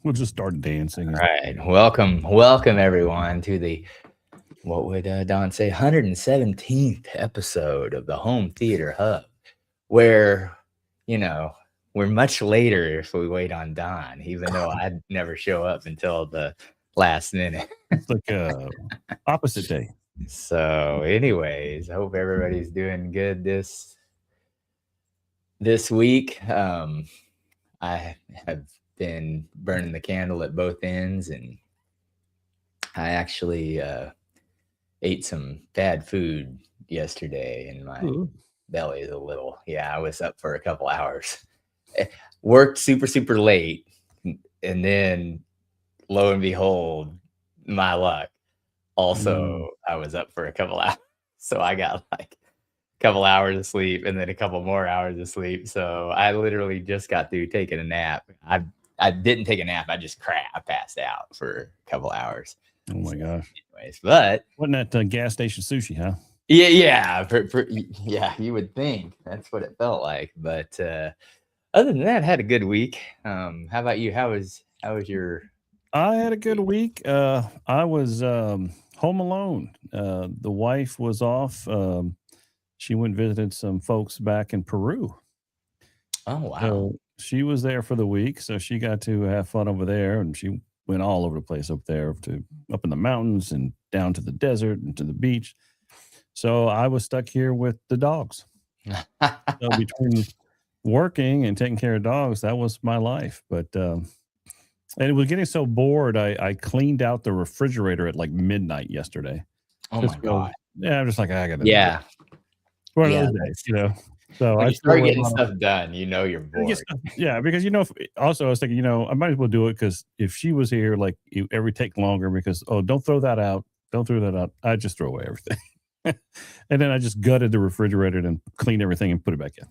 We'll just start dancing. All right. Welcome everyone to the what would Don say 117th episode of the Home Theater Hub, where you know we're much later if we wait on Don, even though I'd never show up until the last minute. It's like opposite day. So, anyways, I hope everybody's doing good this week. I have been burning the candle at both ends, and I actually ate some bad food yesterday, and my belly is a little. Yeah, I was up for a couple hours, worked super late, and then lo and behold, my luck. Also, I was up for a couple hours, so I got like a couple hours of sleep and then a couple more hours of sleep. So I literally just got through taking a nap. I didn't take a nap. I just I passed out for a couple hours. Oh my gosh! Anyways, but wasn't that gas station sushi, huh? Yeah, yeah. You would think that's what it felt like. But other than that, I had a good week. How about you? How was your? I had a good week. I was home alone. The wife was off. She went visited some folks back in Peru. Oh wow! So she was there for the week, so she got to have fun over there, and she went all over the place up there, up in the mountains and down to the desert and to the beach. So I was stuck here with the dogs. So between working and taking care of dogs, that was my life. But and it was getting so bored, I cleaned out the refrigerator at like midnight yesterday. Oh my god! Yeah, I'm just like I got to. Yeah. One of those days, So when you start getting stuff done, you're bored. Yeah, because also I was thinking, I might as well do it because if she was here, like it would take longer because don't throw that out. Don't throw that out. I just throw away everything. And then I just gutted the refrigerator and cleaned everything and put it back in.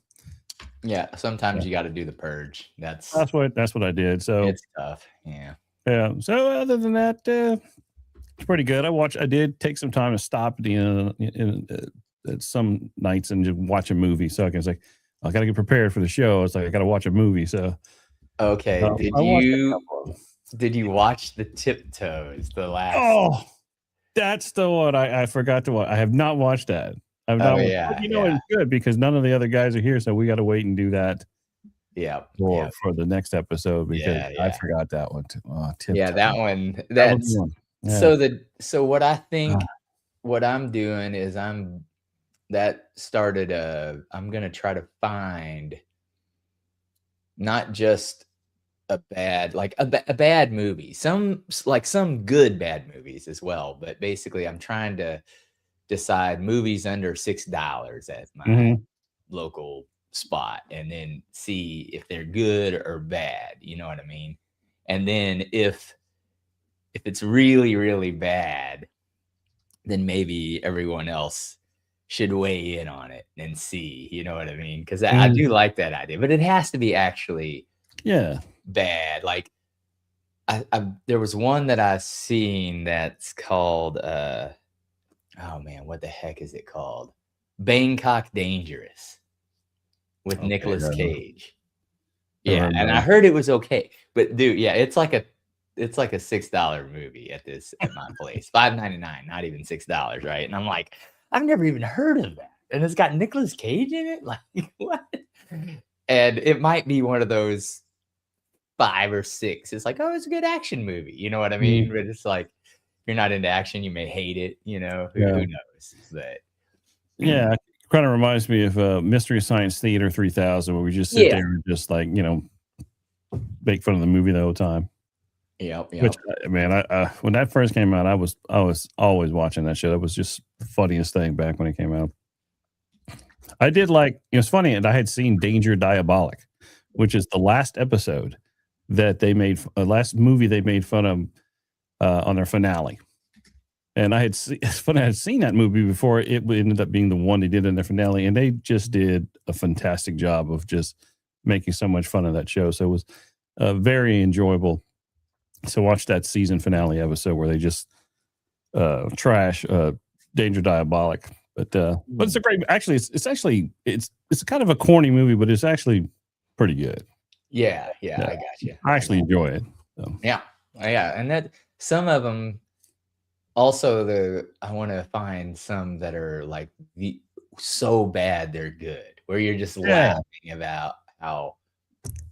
Yeah, sometimes you got to do the purge. That's what I did. So it's tough. Yeah. Yeah. So other than that, it's pretty good. I did take some time to stop at the end some nights and just watch a movie. So I was like, I got to get prepared for the show. It's like I got to watch a movie. So okay, did you watch The Tiptoes? The last? Oh, that's the one I forgot to watch. I have not watched that. I've not. It's good because none of the other guys are here, so we got to wait and do that. Yeah, for the next episode because I forgot that one too. Yeah, that one. That's yeah. So what I think, what I'm doing is I'm gonna try to find not just a bad movie, some good bad movies as well, but basically I'm trying to decide movies under $6 at my local spot and then see if they're good or bad, you know what I mean? And then if it's really, really bad, then maybe everyone else should weigh in on it and see, you know what I mean? Because I do like that idea, but it has to be actually bad. Like there was one that I seen that's called oh man, what the heck is it called? Bangkok Dangerous with Nicolas Cage. Yeah, and I heard it was okay, but dude, yeah, it's like a $6 movie at my place, $5.99, not even $6, right? And I'm like, I've never even heard of that, and it's got Nicolas Cage in it. Like what? And it might be one of those 5 or 6. It's like, oh, it's a good action movie, you know what I mean? But it's like, if you're not into action, you may hate it. Who knows? But yeah, it kind of reminds me of Mystery Science Theater 3000, where we just sit there and just like make fun of the movie the whole time. Yep. Which, man, I when that first came out, I was always watching that show. That was just the funniest thing back when it came out. I did it's funny, and I had seen Danger Diabolik, which is the last episode that they made, last movie they made fun of on their finale. And I had seen that movie before it ended up being the one they did in their finale, and they just did a fantastic job of just making so much fun of that show. So it was very enjoyable to watch that season finale episode where they just trash Danger Diabolik. But it's a great. Actually, it's kind of a corny movie, but it's actually pretty good. Yeah, I got you. I actually enjoy it. So. Yeah, and that some of them also I want to find some that are like so bad they're good, where you're just Yeah, laughing about how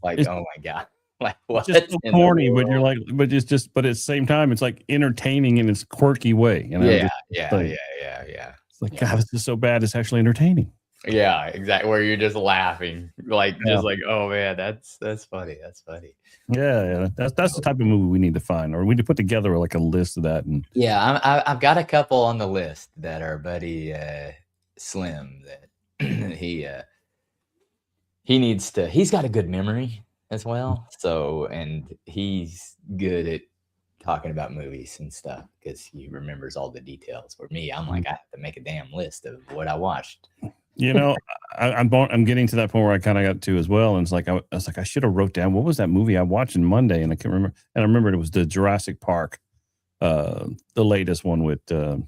like it's oh my god, like it's what just so in the corny, but you're world? like, but at the same time, it's like entertaining in its quirky way. Yeah, Just yeah, like yeah, yeah, yeah, it's like, yeah. God, this is so bad. It's actually entertaining. Yeah, exactly. Where you're just laughing, like Yeah, just like, oh man, that's funny. That's funny. yeah. That's the type of movie we need to find, or we need to put together like a list of that. And Yeah, I've got a couple on the list that our buddy Slim that he needs to. He's got a good memory as well, so and he's good at talking about movies and stuff because he remembers all the details. For me, I'm like I have to make a damn list of what I watched. you know, I'm getting to that point where I kind of got to as well. And it's like I was like I should have wrote down what was that movie I watched on Monday, and I can't remember. And I remembered it was the Jurassic Park, the latest one with Lips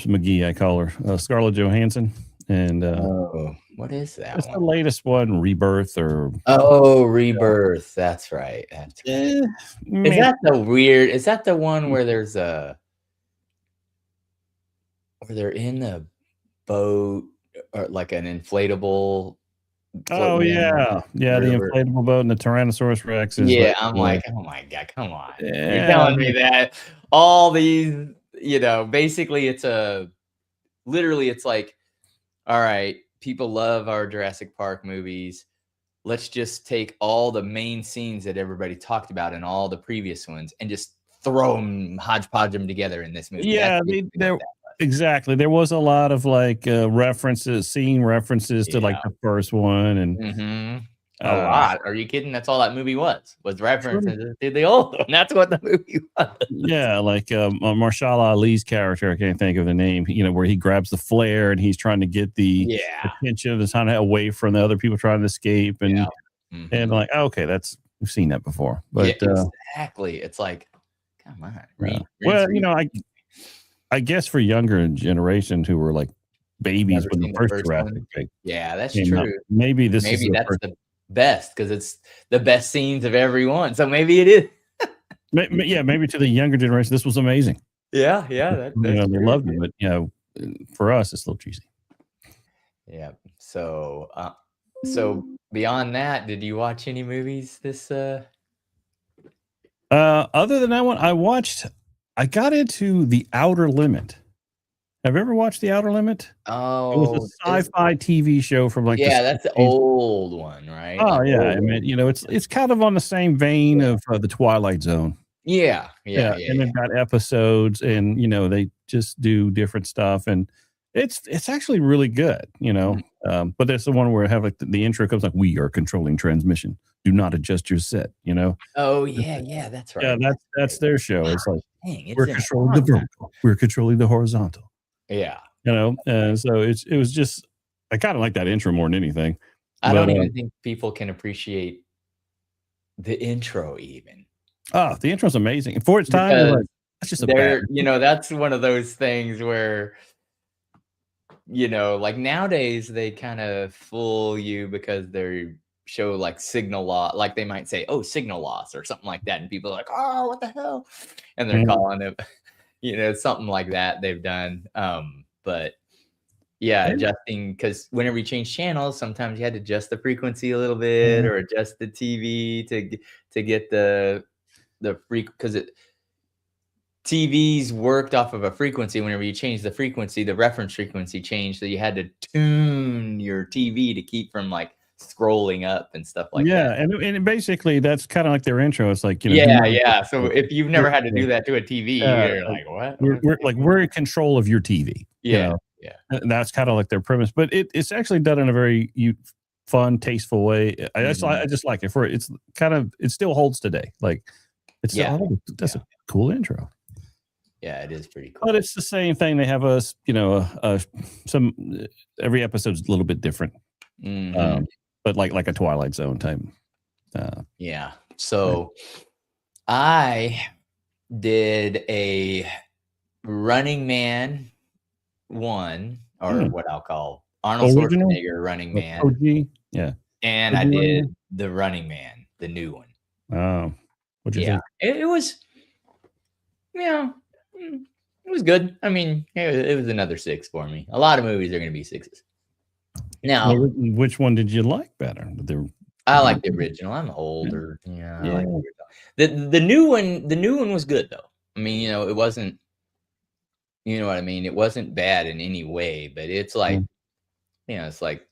McGee, I call her Scarlett Johansson, and Oh, what is that it's the one? latest one, Rebirth, or Oh, Rebirth. That's right. That's right. eh, Is man, that the weird? Is that the one where there's a where they're in a boat or like an inflatable oh floating down yeah, the yeah, the river? inflatable boat and the Tyrannosaurus Rex is Yeah, like, I'm like, "Oh my god, come on." You're yeah, telling me that all these, basically it's a literally it's like, "All right, people love our Jurassic Park movies. Let's just take all the main scenes that everybody talked about in all the previous ones and just throw them, hodgepodge them together in this movie." That's yeah, basically what there that was. exactly. There was a lot of like references, scene references to like Yeah. the first one, and Mhm. A uh, lot. Are you kidding? That's all that movie was pretty- references to the old one. That's what the movie was. yeah, like Marshall Ali's character, I can't think of the name. Where he grabs the flare and he's trying to get the Yeah. attention of the sun away from the other people trying to escape, Yeah. and Mhm. like, oh, okay, we've seen that before, Yeah, but exactly. It's like, come on, yeah. rinse, Well, repeat. I guess for younger generations who were like babies Never when the seen the first first Jurassic one? Park Yeah, that's came out, true. maybe this is Maybe the that's first. the best because it's the best scenes of every one. So maybe it is. Yeah, maybe to the younger generation, this was amazing. Yeah, yeah, that's They true. loved it, but for us, it's a little cheesy. Yeah. So beyond that, did you watch any movies this Other than that one, I got into The Outer Limit. Have you ever watched The Outer Limit? It was a Oh, sci-fi TV show from like the yeah, that's the 60s. old one, right? Oh Like yeah, I old. mean, it's kind of on the same vein of the Twilight Zone. Yeah, yeah, Yeah, yeah, and yeah. they've got episodes, and they just do different stuff, and it's actually really good. Mhm. But there's the one where I have like the intro comes like, "We are controlling transmission. Do not adjust your set." Oh, yeah, yeah, that's Yeah, right. that's their show. It's like Dang, it's we're in a controlling the concept. vertical. We're controlling the horizontal. Yeah. And so it was just I kind of like that intro more than anything. I But don't even think people can appreciate the intro even the intro's amazing. For its time, you're because like, that's just a bad. that's one of those things where, like nowadays they kind of fool you because they show like signal loss, like they might say, "Oh, signal loss" or something like that, and people are like, "Oh, what the hell?" And they're Mhm. calling it, something like that they've done. But yeah, adjusting because whenever you change channels, sometimes you had to adjust the frequency a little bit or adjust the TV to get the because TVs worked off of a frequency. Whenever you change the frequency, the reference frequency changed, so you had to tune your TV to keep from like scrolling up and stuff like that. Yeah, and basically that's kind of like their intro. It's like, do Yeah, not yeah. So if you've we're, never had to do that to a TV, you're like like, "What? we're, What's we're going like on?" we're in control of your TV. Yeah, yeah. And that's kind of like their premise, but it's actually done in a very fun, tasteful way. Mhm. I just like it for it still holds today. Like it's Yeah, that's yeah. a cool intro. Yeah, it is pretty But cool. it's the same thing. They have us, some every episode's a little bit different. Mhm. Um, but like a Twilight Zone type. Uh, Yeah. right. So I did a Running Man 1, or Hmm. what I'll call Arnold Original, Schwarzenegger Running like Man, OG, yeah, and I OG Running did Man. The Running Man, the new one. Oh, what'd you Yeah, think? it was, it was good. I mean, it was another 6 for me. A lot of movies are going to be 6s. Well, Now, which one did you like better? I like the original. I'm older. Yeah, I like Yeah. the original. The new one was good though. I mean, it wasn't. You know what I mean? It wasn't bad in any way, but it's like, Mm, it's like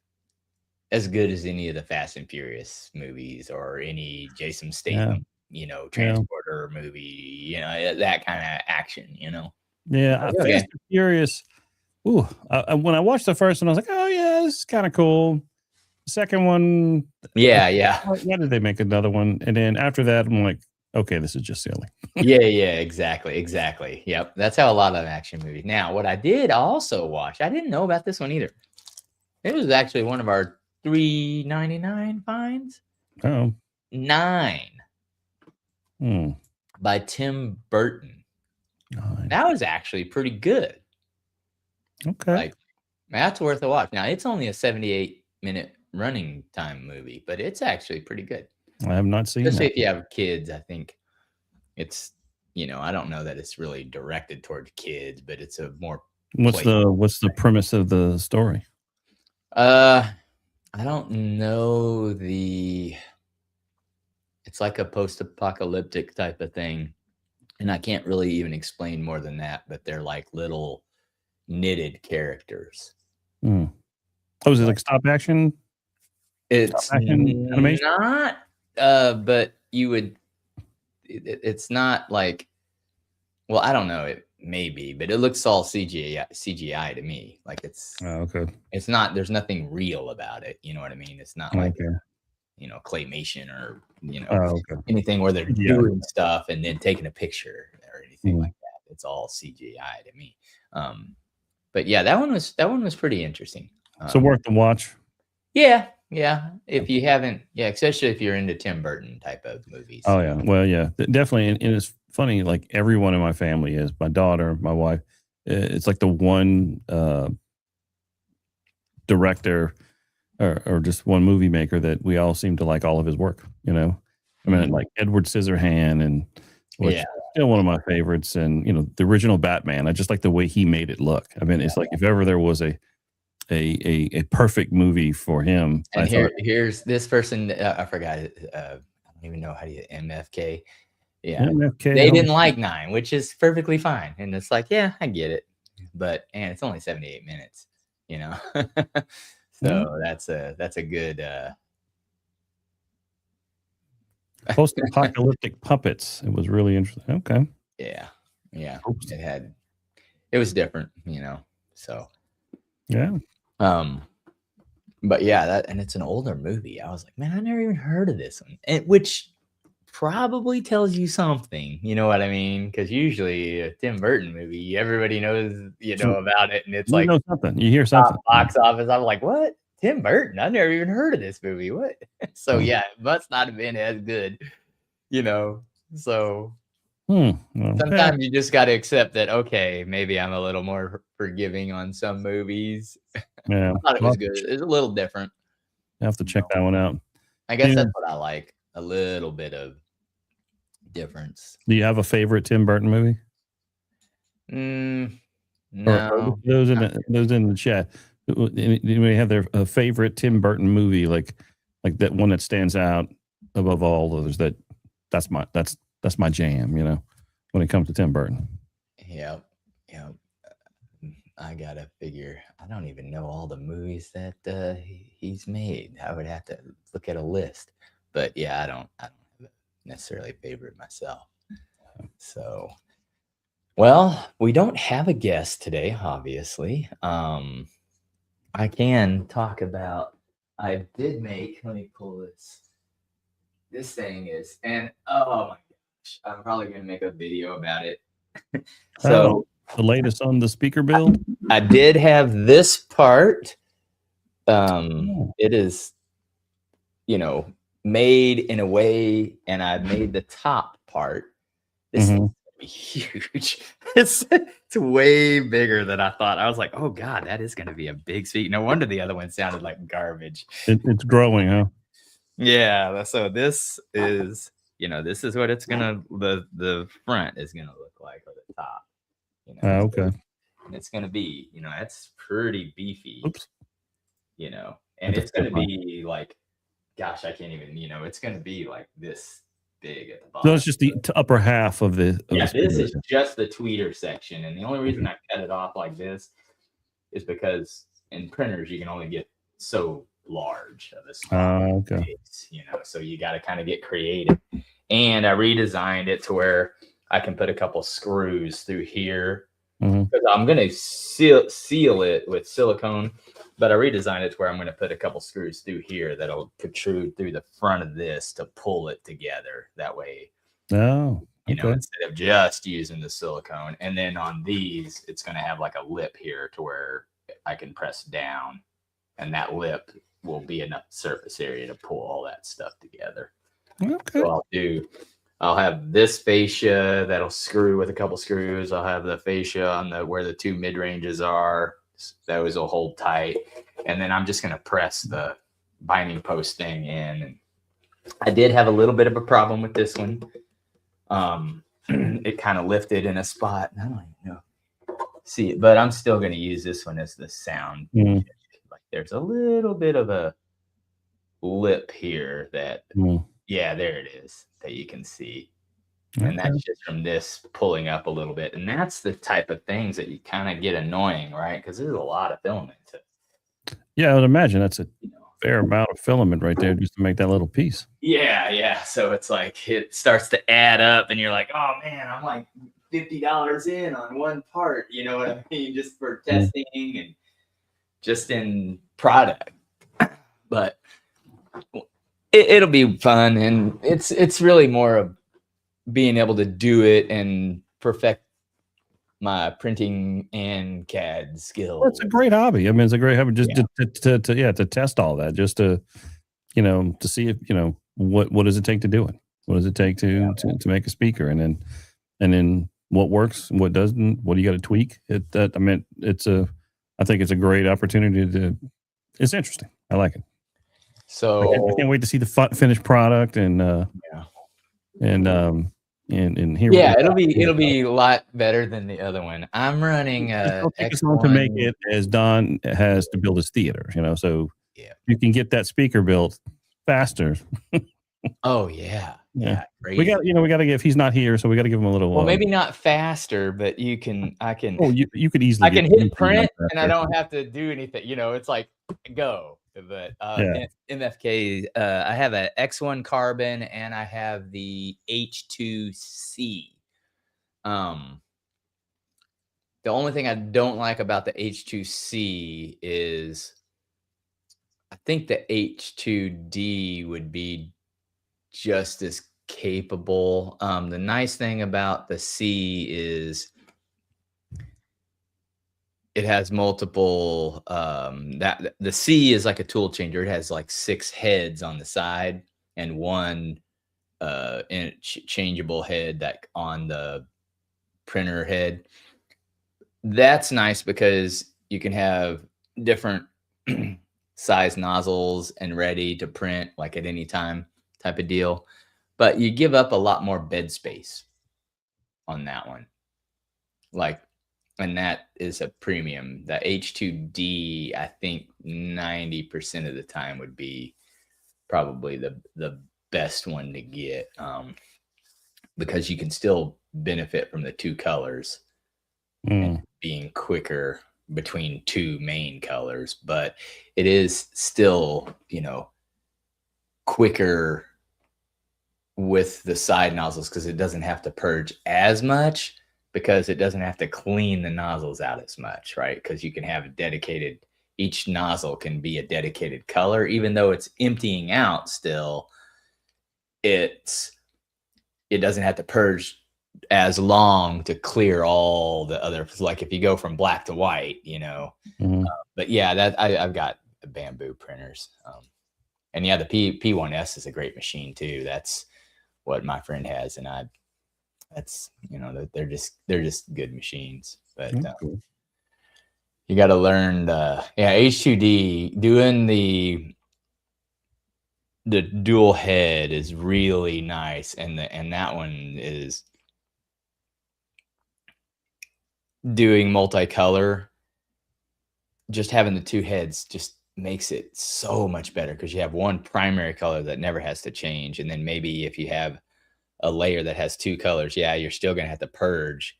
as good as any of the Fast and Furious movies or any Jason yeah. Statham, Yeah. transporter movie, that kind of action. Yeah. Like, Fast okay. and Furious. Ooh, when I watched the first one, I was like, "Oh yeah, this is kind of cool." The second one, Yeah, yeah. why did they make another one? And then after that, I'm like, "Okay, this is just silly." Yeah, yeah, exactly, exactly. Yep. That's how a lot of action movies. Now, what I did also watch, I didn't know about this one either. It was actually one of our 3.99 finds. Oh, 9 hmm. by Tim Burton. Nine. That was actually pretty good. Okay, Like, that's worth a watch. Now, it's only a 78-minute running time movie, but it's actually pretty good. I have not seen Especially that. if you have kids, I think it's, I don't know that it's really directed towards kids, but it's a more What's play. the premise of the story? I don't know it's like a post-apocalyptic type of thing, and I can't really even explain more than that, but they're like little knitted characters. Hmm. Oh, is it Like, like stop action? Stop it's action animation? not, but it's not like, well, I don't know, it may be, but it looks all CGI to me. Like Oh, okay. it's not, there's nothing real about it. You know what I mean? It's not like, Okay. claymation or, Oh, okay. anything where they're CGI. doing stuff and then taking a picture or anything Mm. like that. It's all CGI to me. But yeah, that one was pretty interesting. So worth the watch. Yeah, yeah. If you haven't, yeah, especially if you're into Tim Burton type of movies. Oh yeah. Well, yeah, definitely. And it's funny. Like everyone in my family is my daughter, my wife. It's like the one director or just one movie maker that we all seem to like all of his work. I mean, Mhm. like Edward Scissorhand, and which Yeah, is still one of my favorites, and the original Batman. I just like the way he made it look. I mean, it's like if ever there was a perfect movie for him, I and thought here's this person. I forgot. I don't even know how to MFK. Yeah, MFK. they didn't like 9, which is perfectly fine. And it's like, yeah, I get it, but and it's only 78 minutes. You know, Yeah, so that's a good. post-apocalyptic puppets. It was really interesting. Okay. Yeah, yeah. Oops. It was different. So, Yeah. um, but yeah, and it's an older movie. I was like, man, I never even heard of this one, which probably tells you something. You know what I mean? Because usually a Tim Burton movie, everybody knows, So about it, and it's you like know something. You hear top something. box office. I'm like, what? Tim Burton? I never even heard of this movie. What? So Oh. yeah, it must not have been as good. You know, so Well, yeah. sometimes you just got to accept that, okay, maybe I'm a little more forgiving on some movies. Yeah. I thought it I'll was have good. to It's a little different. You check know, that one out. I Do guess you that's what I like. A little bit of difference. do you have a favorite Tim Burton movie? Mm, Or no. those in the chat, anybody have their favorite Tim Burton movie, like that one that stands out above all others, that's my jam, when it comes to Tim Burton. Yep. Yep. I gotta figure. I don't even know all the movies that he's made. I would have to look at a list. But yeah, I don't have necessarily a favorite myself. So, well, we don't have a guest today, obviously. I can talk about. I did make. Let me pull this. This thing is, and oh my gosh, I'm probably gonna make a video about it. Oh, So the latest on the speaker build? I did have this part. Oh. It is, made in a way, and I made the top part. This thing's Mhm. gonna be huge. It's way bigger than I thought. I was like, oh God, that is gonna be a big speaker. No wonder the other one sounded like garbage. It's growing, huh? Yeah, so this is you know, this is what it's gonna the front is gonna look like, or the top, you know. Okay. And it's gonna be, you know, that's pretty beefy, Oops. you know, and That's it's a gonna good one. be like, gosh, I can't even, you know, it's gonna be like this big at the So bottom. it's just the upper half of the. Yeah, the this speaker. is just the tweeter section, and the only reason I cut it off like this is because in printers you can only get so large of a spot Okay. space, you know, so you got to kind of get creative. And I redesigned it to where I can put a couple screws through here, because I'm gonna seal it with silicone, but I redesigned it to where I'm gonna put a couple screws through here that'll protrude through the front of this to pull it together. That way, Oh. you know, Okay. instead of just using the silicone. And then on these, it's going to have like a lip here to where I can press down, and that lip will be enough surface area to pull all that stuff together. Okay. So I'll have this fascia that'll screw with a couple screws. I'll have the fascia on where the two mid ranges are. Those will hold tight. And then I'm just going to press the binding post thing in. And I did have a little bit of a problem with this one. It kind of lifted in a spot. I don't even know. See, but I'm still going to use this one as the sound. Like there's a little bit of a lip here that, yeah, there it is, that you can see. And that's just from this pulling up a little bit. And that's the type of things that you kind of get annoying, right? Because there's a lot of filament. Yeah, I would imagine that's a fair amount of filament right there just to make that little piece. Yeah. So it's like it starts to add up, and you're like, oh man, I'm like $50 in on one part. You know what I mean? Just for testing and just in product. But it'll be fun, and it's really more of being able to do it and perfect my printing and CAD skills. Well, it's a great hobby. I mean, it's a great hobby just to test all that, just to, you know, to see if, you know, what does it take to do it? What does it take to make a speaker? And then what works, what doesn't, what do you got to tweak? I think it's a great opportunity it's interesting. I like it. So I can't wait to see the finished product and here. Yeah, it'll be a lot better than the other one. I'm running It'll take us X1 long to make it as Don has to build his theater, you know, so you can get that speaker built faster. Oh yeah. We got to give, he's not here, so we got to give him a little. Well, maybe not faster, but I can. Oh, you could easily. I can hit print, and I don't have to do anything. You know, it's like go. But MFK, I have an X1 carbon, and I have the H2C. The only thing I don't like about the H2C is I think the H2D would be just as capable. The nice thing about the C is it has multiple, that the C is like a tool changer. It has like 6 heads on the side and one changeable head that on the printer head. That's nice because you can have different size nozzles and ready to print like at any time type of deal. But you give up a lot more bed space on that one. And that is a premium. The H2D, I think 90% of the time would be probably the best one to get, because you can still benefit from the 2 colors and being quicker between 2 main colors, but it is still, you know, quicker with the side nozzles because it doesn't have to purge as much, because it doesn't have to clean the nozzles out as much, right? Because you can have a dedicated, each nozzle can be a dedicated color, even though it's emptying out still, it doesn't have to purge as long to clear all the other, like if you go from black to white, you know. But yeah, that I've got bamboo printers. And yeah, the P1S is a great machine too. That's what my friend has, and that's, you know, they're just good machines. But cool. You got to learn H2D, doing the the dual head is really nice, and that one is doing multicolor. Just having the two heads just makes it so much better because you have one primary color that never has to change, and then maybe if you have a layer that has two colors, yeah, you're still gonna have to purge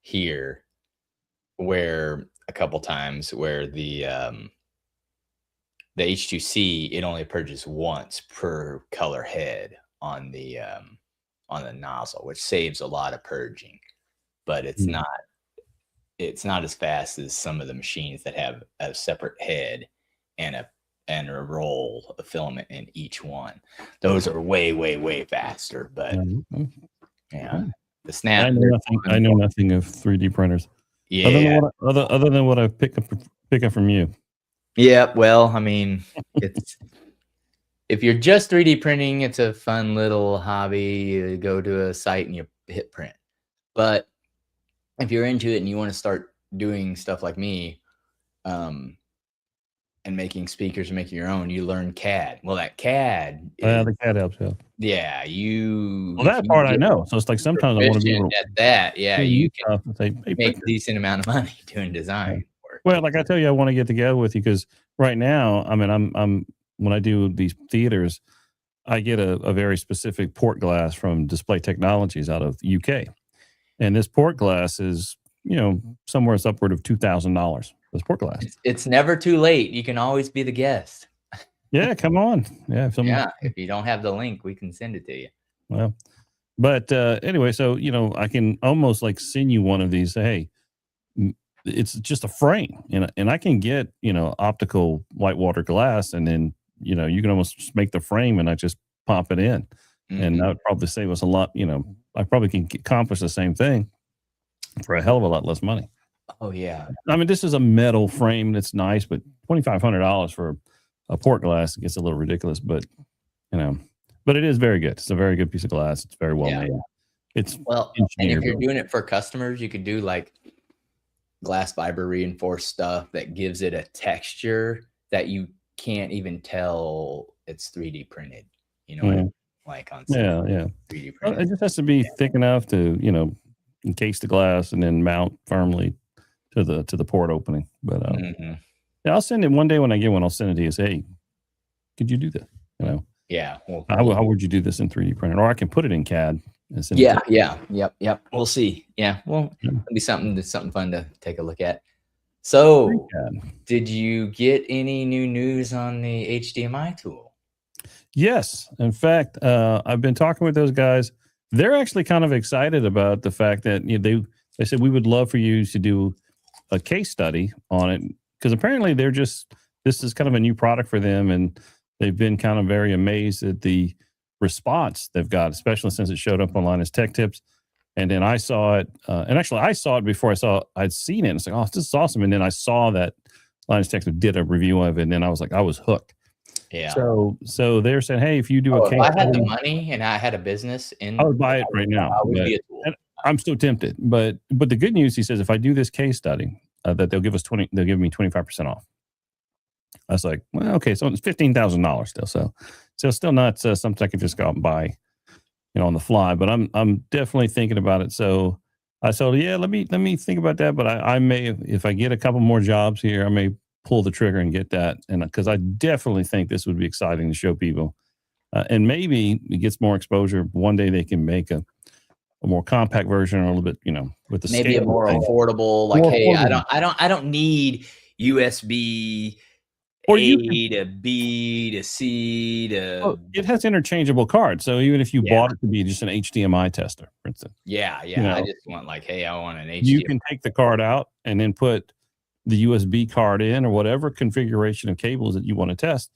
here, where a couple times where the H2C, it only purges once per color head on the nozzle, which saves a lot of purging, but it's not as fast as some of the machines that have a separate head and a roll of filament in each one. Those are way faster, but yeah, the Snap. I know nothing of 3D printers. Yeah. Other than what I pick up from you. Yeah, well, I mean, it's if you're just 3D printing, it's a fun little hobby. You go to a site and you hit print. But if you're into it and you want to start doing stuff like me, and making speakers and making your own, you learn CAD. Well, that CAD the CAD helps. Yeah, Well, that part I know. So it's like sometimes I want to be able to at that. Yeah, you can say, hey, make a decent amount of money doing design work. Well, like I tell you, I want to get together with you because right now, I mean, I'm when I do these theaters, I get a very specific port glass from Display Technologies out of the UK, and this port glass is somewhere it's upward of $2,000. This port glass. It's never too late. You can always be the guest. Yeah, come on. Yeah, if you don't have the link, we can send it to you. Well, but anyway, so I can almost like send you one of these. Say, hey, it's just a frame, and I can get optical whitewater glass, and then you can almost just make the frame, and I just pop it in, and that would probably save us a lot. I probably can accomplish the same thing for a hell of a lot less money. Oh yeah. I mean, this is a metal frame that's nice, but $2,500 for a port glass gets a little ridiculous. But but it is very good. It's a very good piece of glass. It's very well made. It's and if you're doing it for customers, you could do like glass fiber reinforced stuff that gives it a texture that you can't even tell it's 3D printed. Like on 3D printed. It just has to be thick enough to encase the glass and then mount firmly to the port opening. But I'll send it one day when I get one. I'll send it to you. Say, hey, could you do that? Yeah. Well, how would you do this in 3D printer? Or I can put it in CAD. Yep. We'll see. Yeah. Well, it'll be something fun to take a look at. So, did you get any new news on the HDMI tool? Yes. In fact, I've been talking with those guys. They're actually kind of excited about the fact that they said we would love for you to do a case study on it, because apparently this is kind of a new product for them, and they've been kind of very amazed at the response they've got, especially since it showed up online as Tech Tips. And then I saw it, and actually I saw it before I'd seen it. And it's like, oh, this is awesome. And then I saw that Linus Tech Tips did a review of it, and then I was hooked. Yeah. So they're saying, hey, if you do a case, if I had the money and I had a business I would buy it right now. I'm still tempted, but the good news, he says, if I do this case study, that they'll give me 25% off. I was like, well, okay, so it's $15,000 still, so still not something I could just go out and buy, on the fly. But I'm definitely thinking about it. So I said, yeah, let me think about that. But I may, if I get a couple more jobs here, I may pull the trigger and get that, and because I definitely think this would be exciting to show people, and maybe it gets more exposure. One day they can make a more compact version, or a little bit, with the maybe a more affordable. Like, hey, affordable. I don't need USB or A to B to C to. Well, it has interchangeable cards, so even if you bought it to be just an HDMI tester, for instance. Yeah. I just want hey, I want an HDMI. You can take the card out and then put the USB card in, or whatever configuration of cables that you want to test.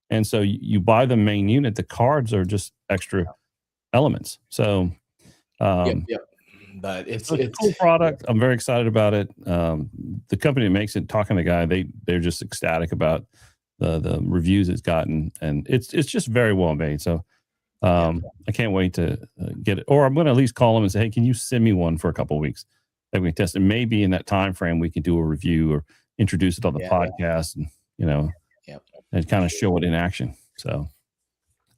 And so you buy the main unit. The cards are just extra elements. So. But it's a cool product. I'm very excited about it. The company that makes it, talking to the guy, they're just ecstatic about the reviews it's gotten, and it's just very well made. So I can't wait to get it. Or I'm going to at least call them and say, hey, can you send me one for a couple of weeks that we can test it? Maybe in that time frame we can do a review or introduce it on the podcast, and and kind of show it in action. So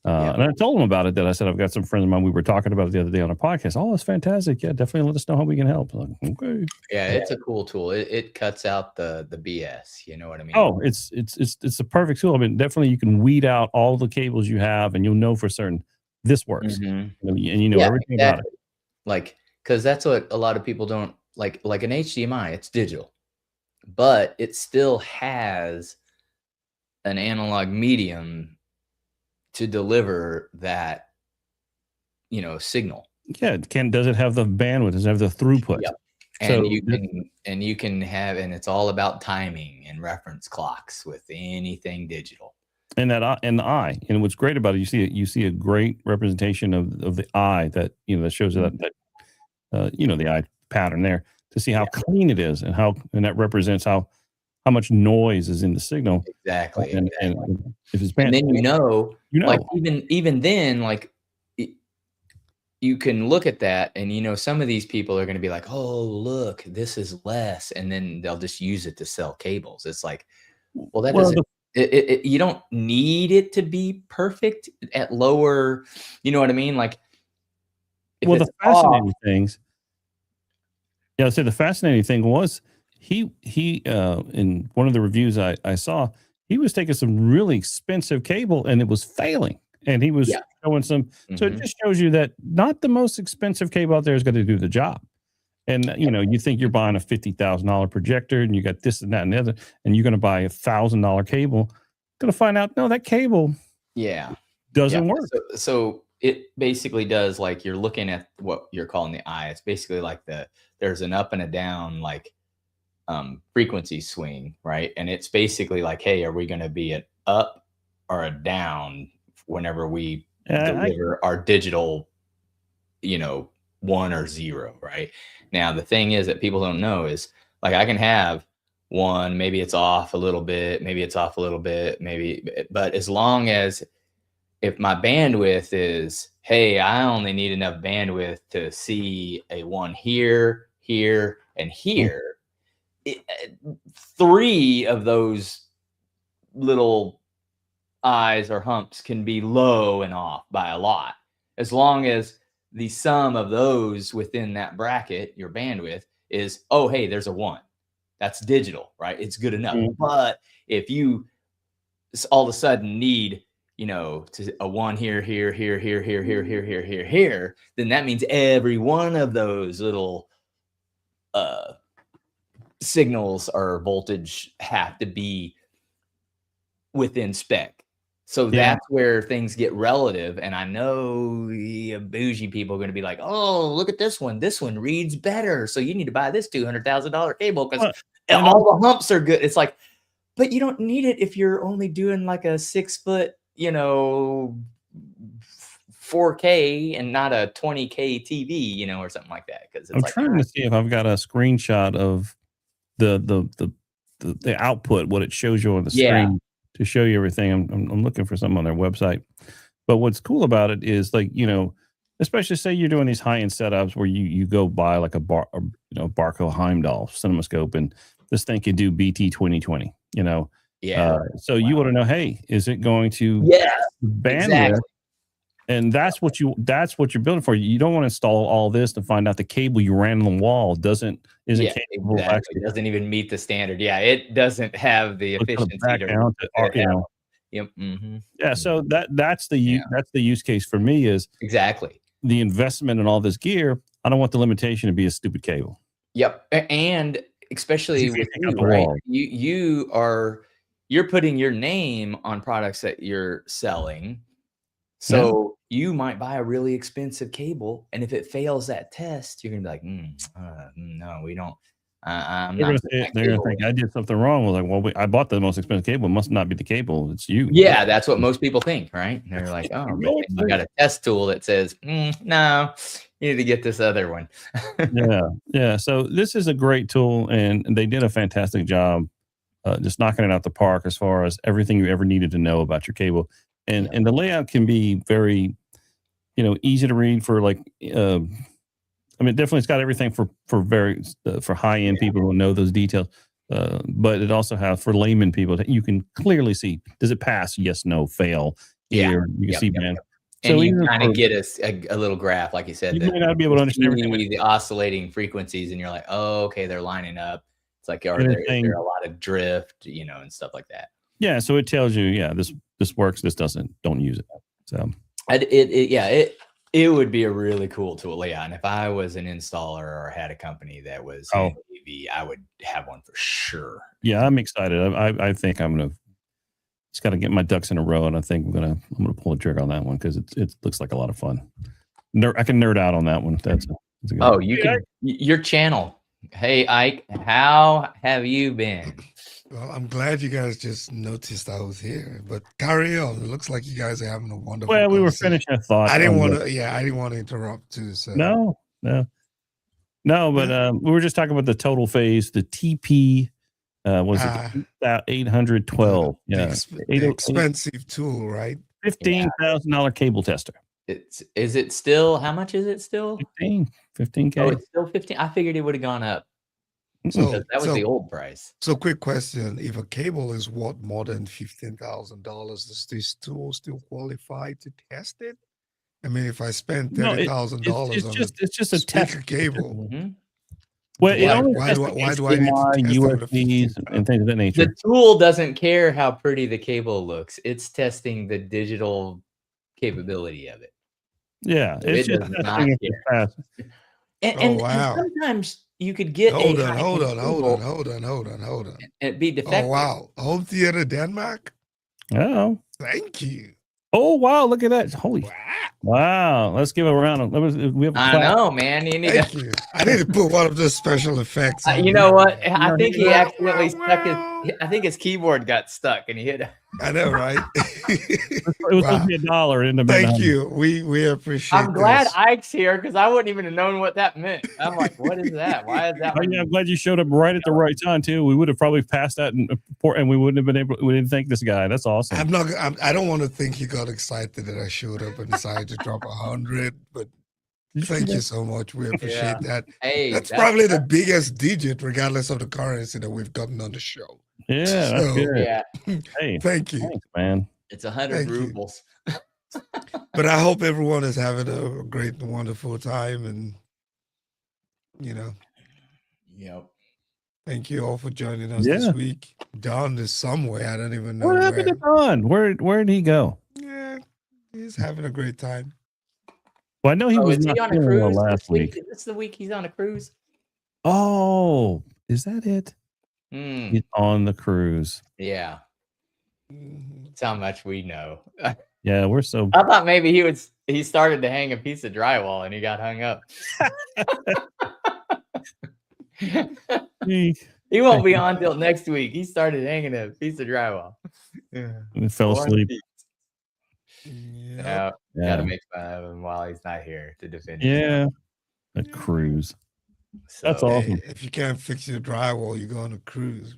And I told him about it. That I said I've got some friends of mine. We were talking about it the other day on a podcast. Oh, it's fantastic. Yeah, definitely let us know how we can help. I'm like, okay. Yeah, it's a cool tool. It cuts out the BS. You know what I mean? Oh, it's a perfect tool. I mean, definitely you can weed out all the cables you have, and you'll know for certain this works, Mhm. and you know Yeah, everything about it. exactly. Like, because that's what a lot of people don't like. Like an HDMI, it's digital, but it still has an analog medium to deliver that, signal. Yeah, does it have the bandwidth? Does it have the throughput? Yep. So And you can have, and it's all about timing and reference clocks with anything digital. and the eye, and what's great about it, you see a great representation of the eye that that shows that the eye pattern there to see how clean it is and that represents how much noise is in the signal. Exactly. And if it's bad, And then like know. even then, like you can look at that and some of these people are going to be like, oh, look, this is less, and then they'll just use it to sell cables. It's like, well, that Well, doesn't you don't need it to be perfect at lower, you know what I mean? Like if the it's off, fascinating things. Yeah, I'd say the fascinating thing was he in one of the reviews I saw, he was taking some really expensive cable and it was failing. And he was yeah. showing some, so it Mhm. just shows you that not the most expensive cable out there is going to do the job. And you think you're buying a $50,000 projector and you got this and that and the other, and you're going to buy $1,000 cable. Going to find out, no, that cable Yeah. doesn't work. So it basically does, like you're looking at what you're calling the eye. It's basically like there's an up and a down, like frequency swing, right? And it's basically like, hey, are we going to be an up or a down whenever we deliver our digital, 1 or 0, right? Now, the thing is that people don't know is, like, I can have 1, maybe it's off a little bit, but as long as if my bandwidth is, hey, I only need enough bandwidth to see a 1 here, here, and here, 3 of those little eyes or humps can be low and off by a lot. As long as the sum of those within that bracket, your bandwidth, is, oh, hey, there's a 1. That's digital, right? It's good enough. But if you all of a sudden need, to a 1 here, here, here, here, here, here, here, here, here, here, then that means every one of those little signals or voltage have to be within spec. So that's where things get relative. And I know the bougie people are going to be like, oh, look at this one. This one reads better. So you need to buy this $200,000 cable because all the humps are good. It's like, but you don't need it if you're only doing like a 6-foot, 4K and not a 20K TV, or something like that. Because I'm trying to see if I've got a screenshot of the output, what it shows you on the screen to show you everything. I'm looking for something on their website. But what's cool about it is, like, especially say you're doing these high-end setups where you go buy like a Barco Heimdall CinemaScope, and this thing can do BT 2020, so you want to know, hey, is it going to bandwidth? Exactly. And that's what you're building for. You don't want to install all this to find out the cable you ran on the wall isn't capable. Exactly. Actually, doesn't even meet the standard. Yeah, it doesn't have the efficiency to Yep. Mm-hmm. Yeah, so that's the use case for me, is exactly the investment in all this gear. I don't want the limitation to be a stupid cable. Yep. And especially with you, right? You're putting your name on products that you're selling. So you might buy a really expensive cable, and if it fails that test, you're gonna be like, no, we don't. I'm They're not. gonna think I did something wrong. Well, like, well, I bought the most expensive cable. It must not be the cable. It's you. Yeah, that's what most people think, right? They're like, oh, you got a test tool that says, no, you need to get this other one. Yeah. So this is a great tool, and they did a fantastic job, just knocking it out the park as far as everything you ever needed to know about your cable. And the layout can be very, easy to read for, like, definitely it's got everything for high end people who know those details. But it also has for layman people that you can clearly see, does it pass? Yes, no, fail. Yeah. here. You can Yep, see yep, band. yep. And So you even kind of for, get a little graph, like you said, you may not be able to understand everything. the oscillating frequencies, and you're like, oh, okay, they're lining up. It's like, is there Anything, a lot of drift, and stuff like that. yeah. So it tells you, yeah, this works, this doesn't. Don't use it. So It would be a really cool tool. Yeah. And if I was an installer or had a company that was in AV, I would have one for sure. Yeah, I'm excited. I think I'm gonna just got to get my ducks in a row, and I think I'm gonna pull the trigger on that one because it looks like a lot of fun. I can nerd out on that one. That's a good you can your channel. Hey Ike, how have you been? Well, I'm glad you guys just noticed I was here, but carry on. It looks like you guys are having a wonderful. Well, we were finishing a thought. I didn't want to. Yeah, I didn't want to interrupt too. So no. But we were just talking about the total phase. The TP was it 812? Yeah, the expensive tool, right? $15,000 cable tester. Is it still? How much is it still? 15K. Oh, it's still 15. I figured it would have gone up. So that was the old price. So, quick question: if a cable is worth more than $15,000, does this tool still qualify to test it? I mean, if I spend $30,000 it's just a test cable. Mm-hmm. Well, why do I need to test USBs and things of that nature? The tool doesn't care how pretty the cable looks. It's testing the digital capability of it. Yeah, it does not care. And sometimes you could get hold on. And be defective. Oh wow, Home Theater Denmark. Oh, thank you. Oh wow, look at that! Holy wow! Let's give a round of. We have I know, man. You need Thank you. I need to put one of those special effects. You know what? I think he accidentally stuck his. I think his keyboard got stuck, and he hit. I know, right? It was supposed to be $1 in the. Thank you. We appreciate. I'm glad Ike's here because I wouldn't even have known what that meant. I'm like, what is that? Why is that? I'm glad you showed up right at the right time too. We would have probably passed that, and we wouldn't have been able. We didn't thank this guy. That's awesome. I don't want to think he got excited that I showed up and decided to drop 100, but. Thank you so much. We appreciate that. Hey, that's probably the biggest digit, regardless of the currency that we've gotten on the show. Yeah, that's good. Yeah. Hey, thank you, thanks, man. It's 100 rubles. But I hope everyone is having a great and wonderful time, and Yep. Thank you all for joining us this week. Don is somewhere. I don't even know. What happened to Don? Where did he go? Yeah, he's having a great time. Well, I know he was not on a cruise last week. Is this the week he's on a cruise? Oh, is that it? He's on the cruise. Yeah. That's how much we know. Yeah, we're so. I thought maybe he started to hang a piece of drywall and he got hung up. He won't be on till next week. He started hanging a piece of drywall. He fell asleep. Yeah. Gotta make fun of him while he's not here to defend himself. A cruise. So, that's awesome. Hey, if you can't fix your drywall, you go on a cruise.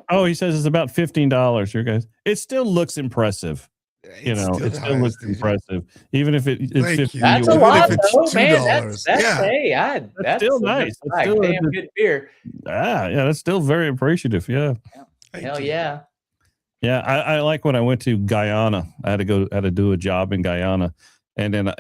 Oh, he says it's about $15. You guys, it still looks impressive. It still looks impressive, even if it's $15. That's a lot, though, man. That's still nice. That's still damn good beer. Yeah, that's still very appreciative. Yeah. Hell yeah. Yeah, I like when I went to Guyana. I had to do a job in Guyana, and then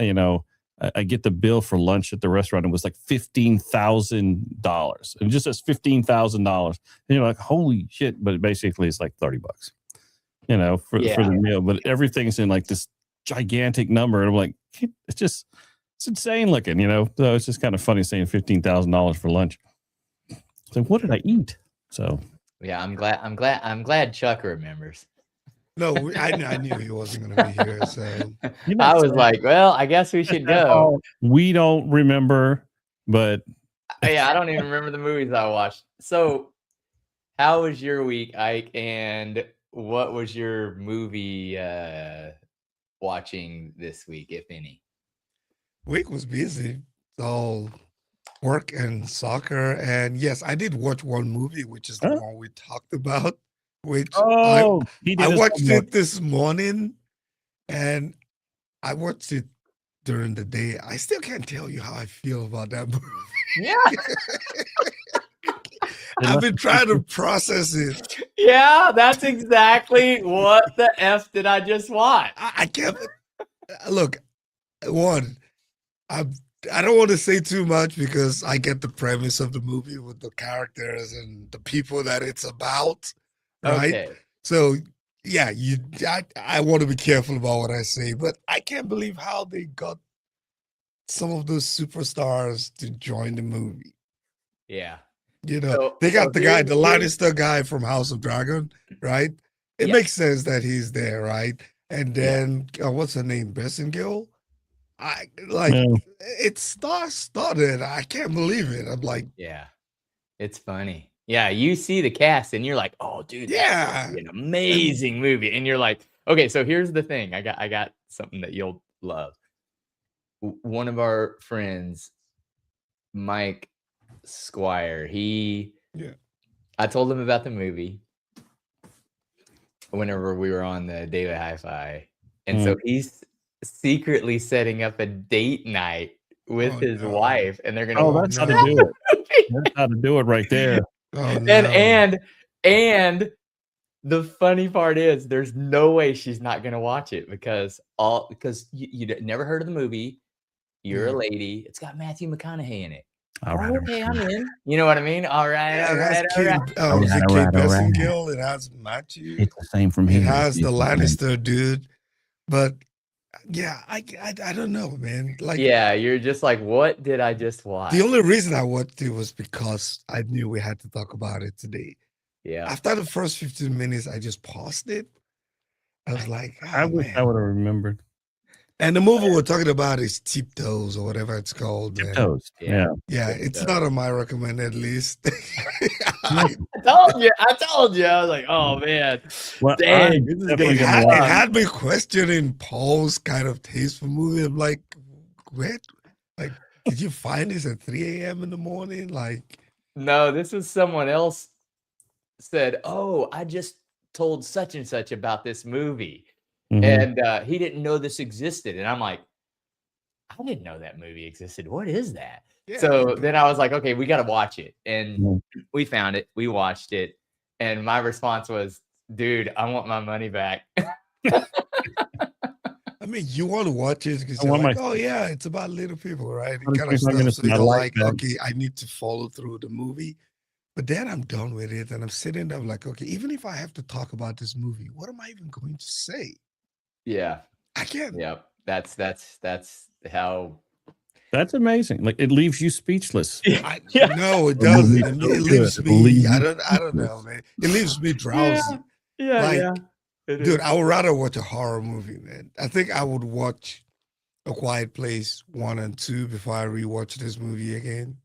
I get the bill for lunch at the restaurant. It was like $15,000. It just says $15,000, and you're like, holy shit! But basically, it's like $30, for the meal. But everything's in like this gigantic number, and I'm like, it's insane looking, So it's just kind of funny saying $15,000 for lunch. It's like, what did I eat? So. Yeah, I'm glad Chuck remembers. No, I knew he wasn't going to be here. So I was like, well, I guess we should go. We don't remember, but yeah, I don't even remember the movies I watched. So, how was your week, Ike? And what was your movie watching this week, if any? Week was busy. So work and soccer, and yes, I did watch one movie, which is the one we talked about. Which I watched it this morning, and I watched it during the day. I still can't tell you how I feel about that movie. Yeah. I've been trying to process it. Yeah, that's exactly what the F did I just watch. I can't look. One, I don't want to say too much because I get the premise of the movie with the characters and the people that it's about, right? Okay. So yeah, I want to be careful about what I say, but I can't believe how they got some of those superstars to join the movie. Yeah. You know, they got the Lannister guy from House of Dragon, right? It makes sense that he's there, right? And then what's her name, Bessengil? It started. I can't believe it. I'm like, yeah, it's funny. Yeah, you see the cast and you're like, oh, dude, that's an amazing movie. And you're like, okay, so here's the thing. I got something that you'll love. One of our friends, Mike Squire, I told him about the movie whenever we were on the Daily Hi-Fi. And so he's secretly setting up a date night with his wife, and they're gonna that's how to do it. That's how to do it right there. And the funny part is there's no way she's not gonna watch it because you never heard of the movie. You're a lady. It's got Matthew McConaughey in it. All right, okay, I'm in. You know what I mean? All right. Bessengil. It has Matthew. It's the same from here. It has the Lannister dude, but yeah, I don't know, man. Like, yeah, you're just like, what did I just watch? The only reason I watched it was because I knew we had to talk about it today. Yeah. After the first 15 minutes, I just paused it. I was like, I wish I would have remembered. And the movie we're talking about is Tiptoes or whatever it's called. Tiptoes. Yeah. Yeah, it's not on my recommended list. I told you. I was like, oh man. Well, dang, it had me questioning Paul's kind of taste for movie. I'm like, what? Like, did you find this at 3 a.m. in the morning? Like, no, this is someone else said, oh, I just told such and such about this movie. And he didn't know this existed. And I'm like, I didn't know that movie existed. What is that? Yeah, so then I was like, okay, we got to watch it. And we found it. We watched it. And my response was, dude, I want my money back. I mean, you want to watch it because you're like, oh, yeah, it's about little people, right? It kind of stuff. So you're like, okay, I need to follow through the movie. But then I'm done with it. And I'm sitting there like, okay, even if I have to talk about this movie, what am I even going to say? Yeah, I can't. Yep, that's how. That's amazing. Like, it leaves you speechless. No, it doesn't. It leaves me. I don't know, man. It leaves me drowsy. Yeah. Dude, I would rather watch a horror movie, man. I think I would watch A Quiet Place 1 and 2 before I rewatch this movie again.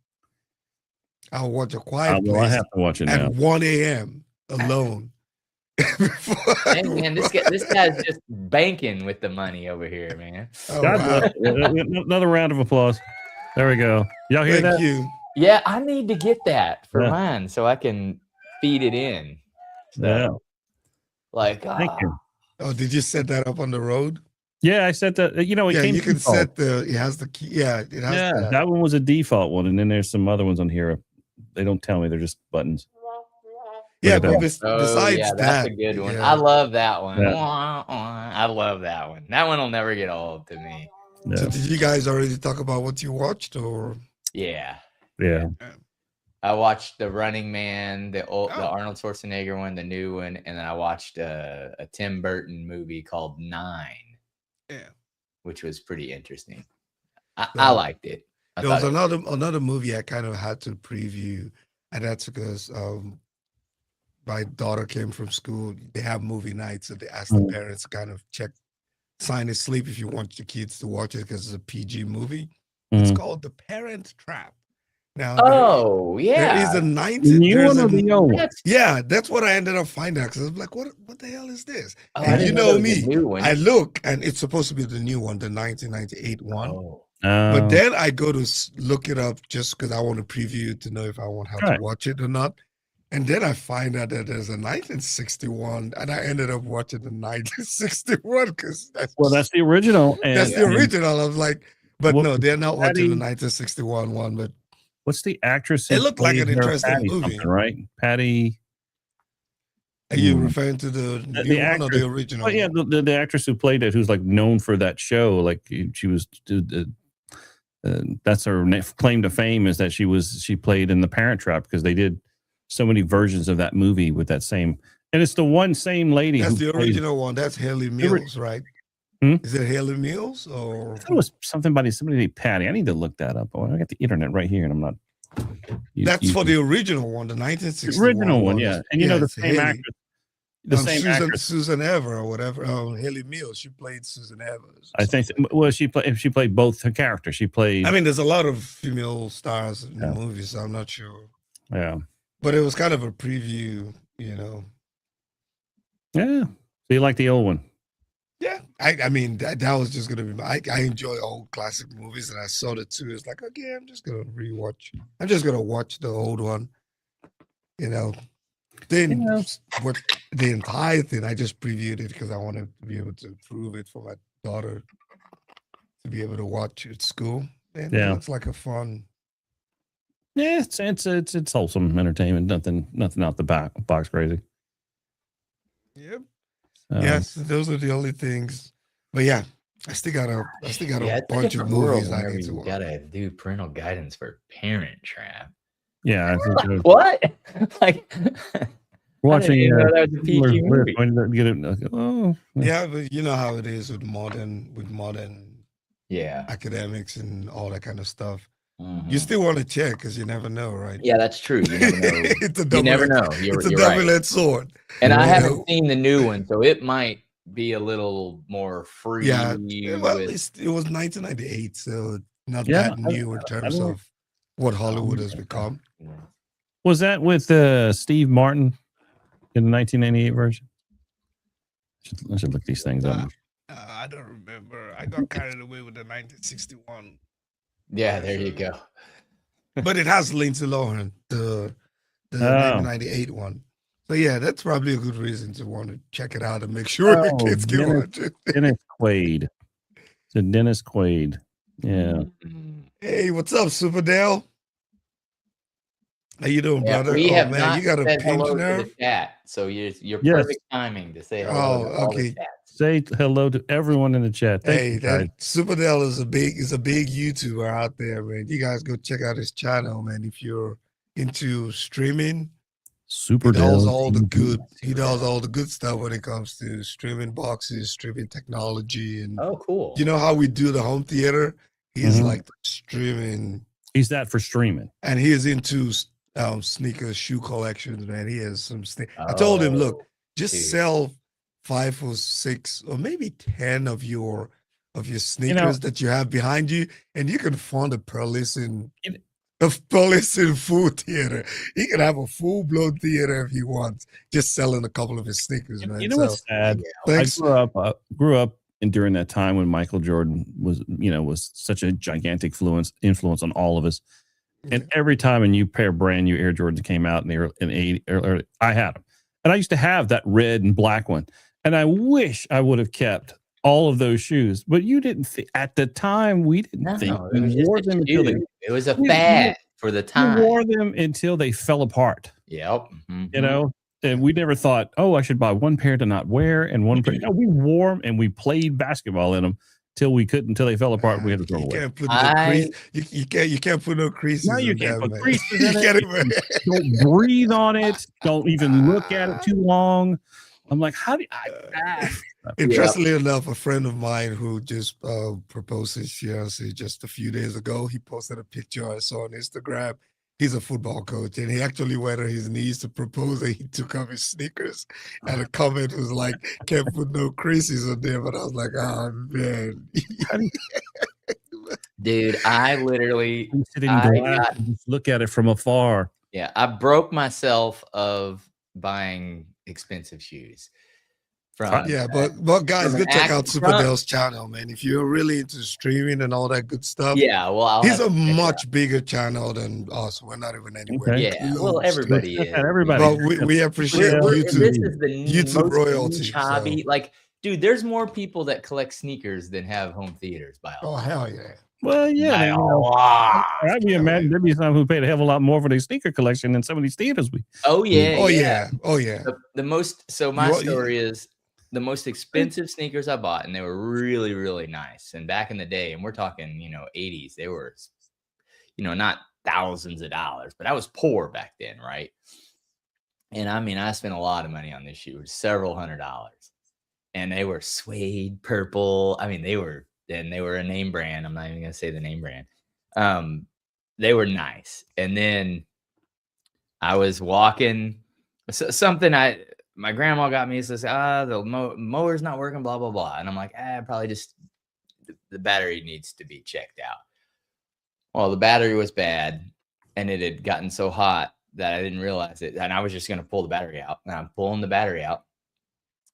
I'll watch A Quiet Place. I have to watch it now. At 1 a.m. alone. Hey, man, this guy's just banking with the money over here, man. Another round of applause. There we go. Y'all hear that? Thank you. Yeah, I need to get that for mine so I can feed it in. So, thank you. Oh, did you set that up on the road? Yeah, I set that. You know, it came. You can set it has the key. Yeah, it has. That one was a default one, and then there's some other ones on here. They don't tell me; they're just buttons. Yeah, but besides that's a good one. I love that one. I love that one. That one will never get old to me. Yeah. So did you guys already talk about what you watched, or? Yeah. I watched The Running Man, the Arnold Schwarzenegger one, the new one, and then I watched a Tim Burton movie called 9. Yeah, which was pretty interesting. I liked it. There was another movie I kind of had to preview, and that's because my daughter came from school. They have movie nights, so they asked the parents to kind of sign a slip if you want your kids to watch it because it's a PG movie. It's called The Parent Trap. Now, there is a 19. Yeah, that's what I ended up finding out because I was like, what the hell is this? And you know me, I look, and it's supposed to be the new one, the 1998 one. But then I go to look it up just because I want to preview it to know if I want to watch it or not. And then I find out that there's a 1961, and I ended up watching the 1961 because that's the original. That's the original. I was like, but no, they're not watching the 1961 one. But what's the actress? It looked like an played her? interesting Patty movie. something, right? Patty. Are you referring to the new one or the original? Oh yeah, the actress who played it, who's like known for that show. Like she was. That's her claim to fame, is that she played in The Parent Trap, because they did so many versions of that movie with that same, and it's the same lady. That's the original one. That's Haley Mills, right? Is it Haley Mills or? I thought it was somebody named Patty. I need to look that up. Oh, I got the internet right here, and I'm not. That's for the original one, the 1960 original one, yeah. And you know the same actress, Susan Ever or whatever. Haley Mills, she played Susan Evers. I think. Well, she played both her characters. She played. I mean, there's a lot of female stars in the movies, so I'm not sure. Yeah, but it was kind of a preview, you know. Yeah. So you like the old one? Yeah, I mean that was just gonna be. I enjoy old classic movies, and I saw the two. It's like, okay, I'm just gonna rewatch. I'm just gonna watch the old one. You know, then what the entire thing? I just previewed it because I wanted to be able to prove it for my daughter to be able to watch at school. And it looks like a fun. Yeah, it's wholesome entertainment. Nothing out the box crazy. Yep. Yes, those are the only things. But yeah, I still got a bunch of movies I need to watch. You gotta do parental guidance for Parent Trap. Yeah, I think like, what? Like watching that was a PG movie. Yeah, but you know how it is with modern academics and all that kind of stuff. Mm-hmm. You still want to check because you never know, right? Yeah, that's true. You never know. It's a double-edged sword. And I haven't seen the new one, so it might be a little more free. Yeah, well, it was 1998, so not that new in terms of what Hollywood has become. Was that with Steve Martin in the 1998 version? I should look these things up. I don't remember. I got carried away with the 1961. Yeah, there you go. But it has Lindsay Lohan, the 1998 one. So yeah, that's probably a good reason to want to check it out and make sure the kids can watch it. Dennis Quaid. So Dennis Quaid. Yeah. Hey, what's up, Super Dale? How you doing, brother? We have man, not you got a said hello pinch nerve? to the chat, so you're perfect timing to say hello. Oh, okay. Say hello to everyone in the chat. Thank you, Super Dale is a big YouTuber out there, man. You guys go check out his channel, man. If you're into streaming, Super Dale does all the good. He does all the good stuff when it comes to streaming boxes, streaming technology, and cool. You know how we do the home theater? He's like streaming. He's that for streaming, and he is into sneakers, shoe collections, man. He has some I told him, look, just sell 5 or 6 or maybe 10 of your sneakers that you have behind you, and you can fund a Burleson full theater. He can have a full-blown theater if he wants, just selling a couple of his sneakers, man. You know what's sad? I grew up and during that time when Michael Jordan was such a gigantic influence on all of us. And every time a new pair of brand new Air Jordans came out in the '80s, I had them. And I used to have that red and black one. And I wish I would have kept all of those shoes. But you didn't think at the time, we didn't think we wore them until it was a fad for the time. We wore them until they fell apart. Yep. Mm-hmm. You know, and we never thought, I should buy one pair to not wear and one pair. No, we wore them and we played basketball in them till they fell apart. We had to throw them away. You can't put no creases. No, you can't put creases in it. Don't breathe on it. Don't even look at it too long. I'm like, how do I? Interestingly enough, a friend of mine who just proposed his fiancée just a few days ago, he posted a picture I saw on Instagram. He's a football coach, and he actually went on his knees to propose, and he took off his sneakers. And the comment was like, "Can't put no creases on there." But I was like, "Oh man." Dude, I literally just look at it from afar. Yeah, I broke myself of buying expensive shoes. But guys, go check out Super Dale's channel, man. If you're really into streaming and all that good stuff. Yeah, well, he's a much bigger channel than us. We're not even anywhere. Okay. Yeah, well, everybody is. Everybody. But we appreciate YouTube. This is the YouTube royalty hobby. So. Like, dude, there's more people that collect sneakers than have home theaters. By all. Oh hell yeah! Well, yeah, Not you a know, lot. I'd be imagine there'd be some who paid a hell of a lot more for their sneaker collection than some of these theaters we. Oh yeah, Oh yeah. yeah. Oh yeah. The most. So my You- story is the most expensive sneakers I bought, and they were really, really nice. And back in the day, and we're talking, 80s, they were, not thousands of dollars, but I was poor back then, right? And I mean, I spent a lot of money on these shoes, several $100s, and they were suede purple. I mean, they were a name brand. I'm not even gonna say the name brand. They were nice, and then I was walking. Something my grandma got me. Says, the mower's not working, blah blah blah, and I'm like, probably just the battery needs to be checked out. Well, the battery was bad, and it had gotten so hot that I didn't realize it, and I was just gonna pull the battery out. And I'm pulling the battery out.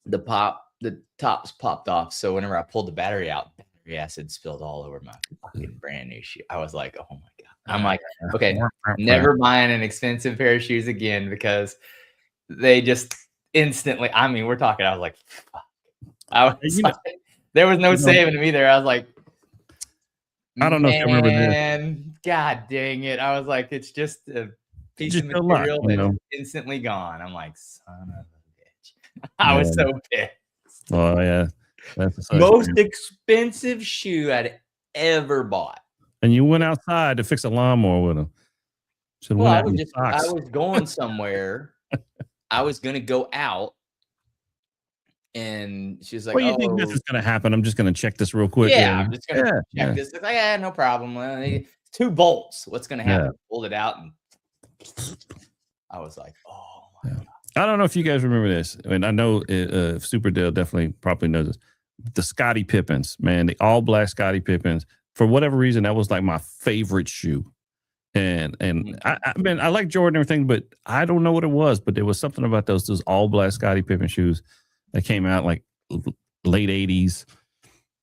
The tops popped off. So whenever I pulled the battery out, battery acid spilled all over my fucking brand new shoe. I was like, oh my God. I'm like, okay, never buying an expensive pair of shoes again, because they just instantly, I mean, we're talking, I was like, fuck. There was no saving them either. I was like, I don't know if you remember this. God dang it. I was like, it's just a piece of material that's instantly gone. I'm like, son of a bitch. I was so pissed. Oh yeah, that's the most expensive shoe I'd ever bought. And you went outside to fix a lawnmower with them. I was going somewhere. I was gonna go out, and she's like, "Well, you think this is gonna happen? I'm just gonna check this real quick." Yeah, I'm just gonna check this. It's like, no problem. 2 bolts. What's gonna happen? Pulled it out, and I was like, oh my God. I don't know if you guys remember this. I mean, I know Super Dale definitely probably knows this. The Scottie Pippens, man, the all black Scottie Pippens. For whatever reason, that was like my favorite shoe. And I like Jordan and everything, but I don't know what it was. But there was something about those all black Scottie Pippen shoes that came out like late 80s,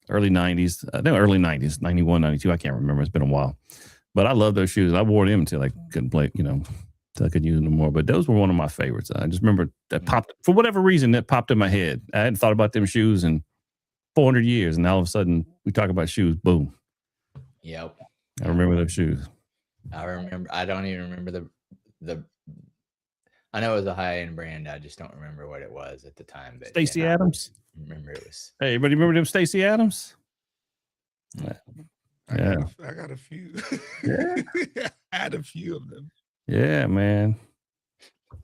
early 90s. I think early 90s, 91, 92. I can't remember. It's been a while. But I love those shoes. I wore them until I couldn't play, until I could use them no more. But those were one of my favorites. I just remember that popped, for whatever reason, that popped in my head. I hadn't thought about them shoes in 400 years. And all of a sudden, we talk about shoes. Boom. Yep. I remember those shoes. I remember. I don't even remember the. I know it was a high-end brand. I just don't remember what it was at the time. But Stacey Adams. I remember it was. Hey, everybody remember them Stacey Adams? I got a few. Yeah. I had a few of them. Yeah, man.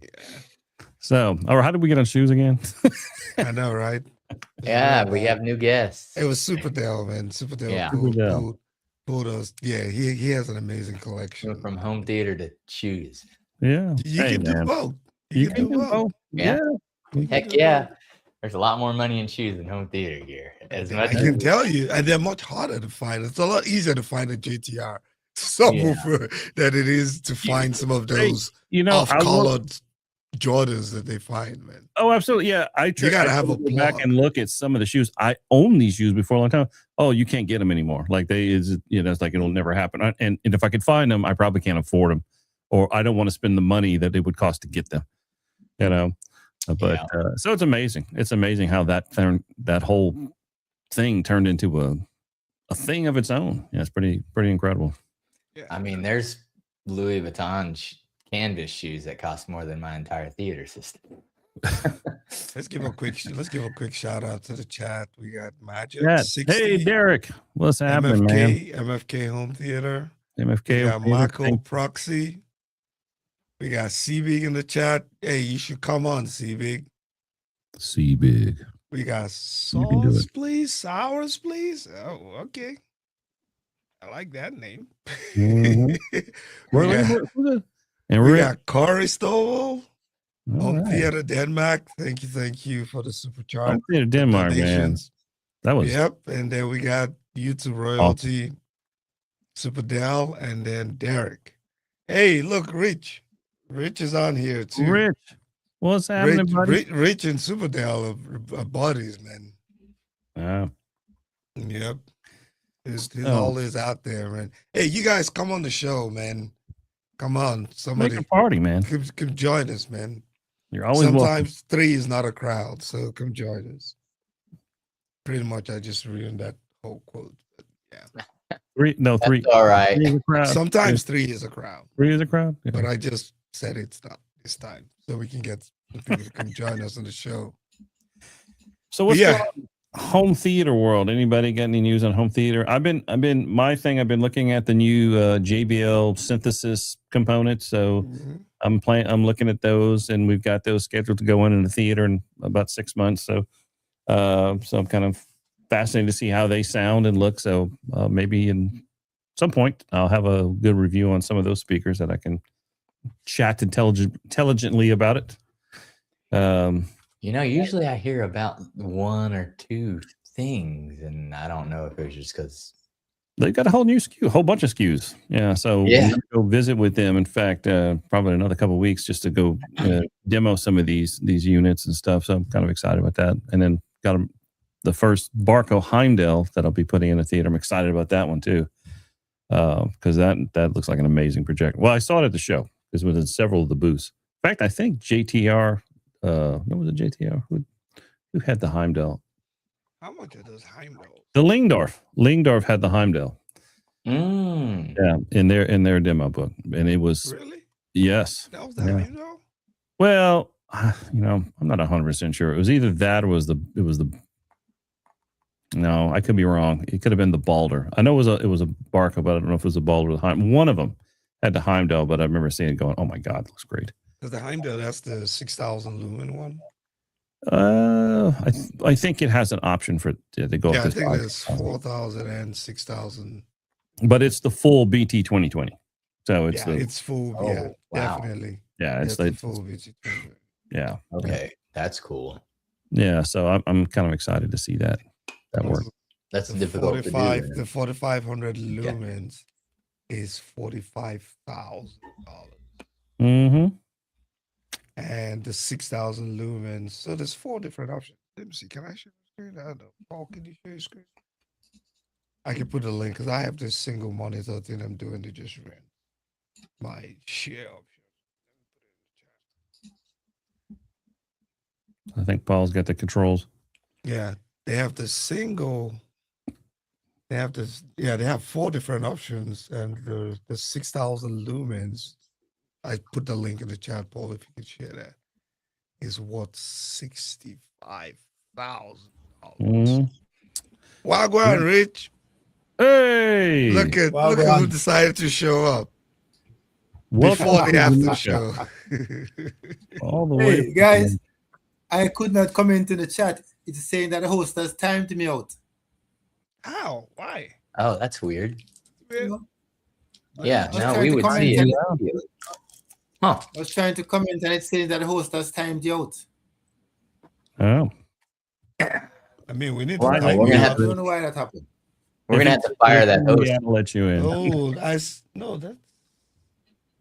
Yeah. So, or how did we get on shoes again? I know, right? Yeah, we have new guests. It was Super Dale, man. Super Dale. Yeah. Pulled us. Yeah, he has an amazing collection. Went from home theater to shoes. Yeah. You can do both. You can do both. Yeah. Heck yeah. There's a lot more money in shoes than home theater gear. I can tell you, and they're much harder to find. It's a lot easier to find a JTR subwoofer than it is to find some of those off-colored Jordans that they find, man. Oh, absolutely. Yeah. You gotta have a go back and look at some of the shoes. I own these shoes before a long time. Oh, you can't get them anymore. Like it's like it'll never happen. And if I could find them, I probably can't afford them, or I don't want to spend the money that it would cost to get them. But so it's amazing. It's amazing how that whole thing turned into a thing of its own. Yeah, it's pretty incredible. Yeah. I mean, there's Louis Vuitton canvas shoes that cost more than my entire theater system. Let's give a quick shout out to the chat. We got Magic. Yeah. Hey, Derek, what's happening, man? MFK Home Theater. MFK. We got Marco Proxy. We got C-Big in the chat. Hey, you should come on, C-Big. C-Big. We got Sours, please. Sours, please. Oh, okay. I like that name. Mm-hmm. we got Corey Stovall. Home Theater Denmark. Thank you for the super chat. Home Theater Denmark, man. That was and then we got YouTube royalty, Super Dell, and then Derek. Hey, look, Rich is on here too. Rich, what's happening, buddy? Rich and Super Dell are buddies, man. Wow. Yep. His all is out there, man. Hey, you guys come on the show, man. Come on, somebody make a party, man. Come join us, man. You're always sometimes welcome. 3 is not a crowd, so come join us. Pretty much, I just ruined that whole quote. But yeah. Three. No, three. That's all right. Three is a crowd. Sometimes 3 is a crowd. 3 is a crowd. Yeah. But I just said it's not this time, so we can get some people to come join us on the show. So what's going on? Home theater world? Anybody got any news on home theater? I've been looking at the new JBL synthesis components. So I'm looking at those, and we've got those scheduled to go in the theater in about 6 months. So I'm kind of fascinated to see how they sound and look. So maybe in some point I'll have a good review on some of those speakers that I can chat intelligently about it. Usually I hear about 1 or 2 things, and I don't know if it was just because they got a whole bunch of SKUs. Yeah, so I'm gonna go visit with them. In fact, probably another couple of weeks just to go demo some of these units and stuff. So I'm kind of excited about that. And then got the first Barco Heimdall that I'll be putting in the theater. I'm excited about that one too, because that looks like an amazing projector. Well, I saw it at the show. This was in several of the booths. In fact, I think JTR. What was it? JTR? Who had the Heimdall? How much are those Heimdall? The Lingdorf. Lingdorf had the Heimdall. Yeah, in their demo book, and it was really yes. That was the Heimdall. Well, I'm not 100% sure. It was either that or it was the. No, I could be wrong. It could have been the Balder. I know it was a Barco, but I don't know if it was the Balder or the Heimdall. One of them had the Heimdall, but I remember seeing it going, "Oh my God, it looks great." Because the Heimdall, that's the 6,000 lumen one. I think it has an option for it to go. Yeah, up to I think there's 4,000 and 6,000. But it's the full BT 2020, so it's full. Wow. Definitely. Yeah, it's the like full BT 2020. Yeah. Okay, that's cool. Yeah, so I'm kind of excited to see that work. That's difficult 45, to do. The 4,500 lumens is $45,000. Mm-hmm. And the 6,000 lumens. So there's 4 different options. Let me see. Can I share the screen? I don't know. Paul, can you share your screen? I can put a link because I have this single monitor thing I'm doing to just rent my share option. I think Paul's got the controls. Yeah, they have the single. They have this. Yeah, they have 4 different options, and the 6,000 lumens. I put the link in the chat, Paul, if you could share that. Is what $65,000. Wow, go on, Rich. Hey, look at who decided to show up before the after show. All the way, guys. I could not comment in the chat. It's saying that the host has timed me out. How? Why? Oh, that's weird. Yeah, no, we would see it. I was trying to comment and it's saying that the host has timed you out. Oh. I mean, we need to. I don't know why that happened. We're gonna have to fire that host. Yeah, let you in.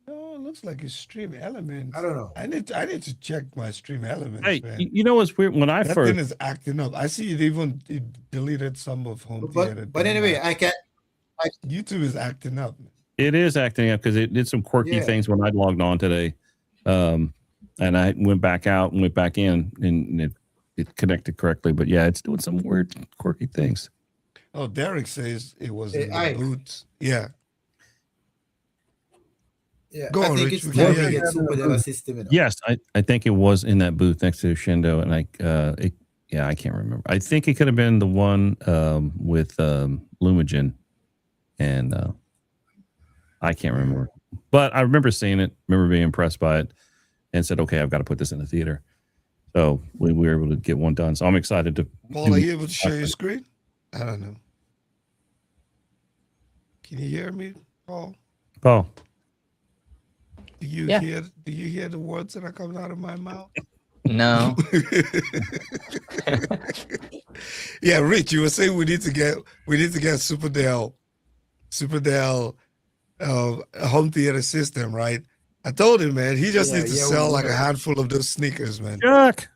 Oh, it looks like a Stream Elements. I don't know. I need to check my Stream Elements. Hey, man. you know what's weird? When that thing is acting up. I see it deleted some of home theater. But anyway, YouTube is acting up. It is acting up because it did some quirky things when I logged on today, and I went back out and went back in, and it connected correctly. But yeah, it's doing some weird, quirky things. Oh, Derek says it was in the boots. Yeah. Yeah, go on, Rich. Yes, I think it was in that booth next to Shindo, and I can't remember. I think it could have been the one with Lumagen, and I can't remember. But I remember seeing it, remember being impressed by it, and said, okay, I've got to put this in the theater. So we were able to get one done. So I'm excited to. Paul, are you able to share your screen? I don't know. Can you hear me, Paul? Paul. Do you hear the words that are coming out of my mouth? No. Yeah, Rich, you were saying we need to get Superdale home theater system, right? I told him, man, he just needs to sell like a handful of those sneakers, man. Jack.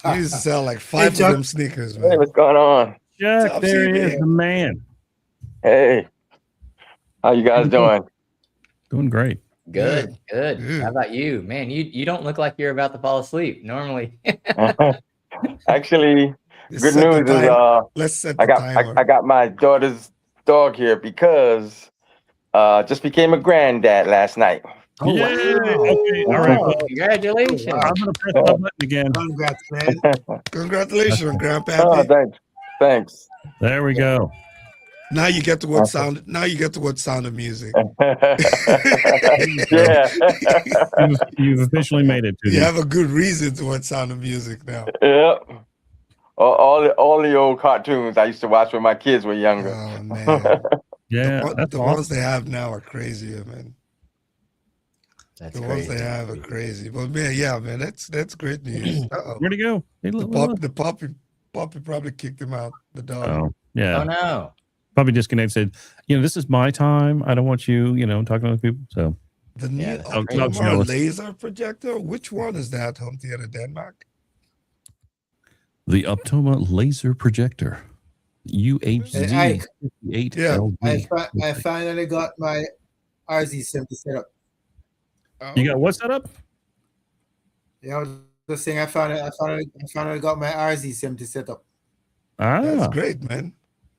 He needs to sell like 5 of them sneakers, man. Hey, what's going on? Jack, there he is, the man. Hey, how you guys doing? Doing great. Good. How about you? Man, you don't look like you're about to fall asleep normally. Actually, good news is let's set I got my daughter's dog here because just became a granddad last night. Oh, Yay! wow. Okay, all right. Oh, Well, congratulations. I'm gonna press the button again. Congrats, man. Congratulations, Oh, Grandpappy. thanks. There we go. Now you get to what sound. Now you get to what sound of music. Yeah. You've officially made it to You the have a good reason to what sound of music now. Yeah. All the old cartoons I used to watch when my kids were younger. Oh man, yeah. the That's ones awesome. they have now are crazier, man. That's The ones crazy. they have are crazy. But man, yeah, man, that's great news. Where'd he go? Hey, look, look. The puppy probably kicked him out. The dog. Oh, yeah. Oh no. Probably disconnected. Said, this is my time. I don't want you, talking to other people. So The new Yeah, that's crazy. Optima laser projector. Which one is that? Home Theater Denmark. the Optoma laser projector, UHZ 58 Yeah. LV. I finally got my RZ70 set up. You got what set up? Yeah, I was just saying I finally got my RZ70 set up. That's Ah, great, man.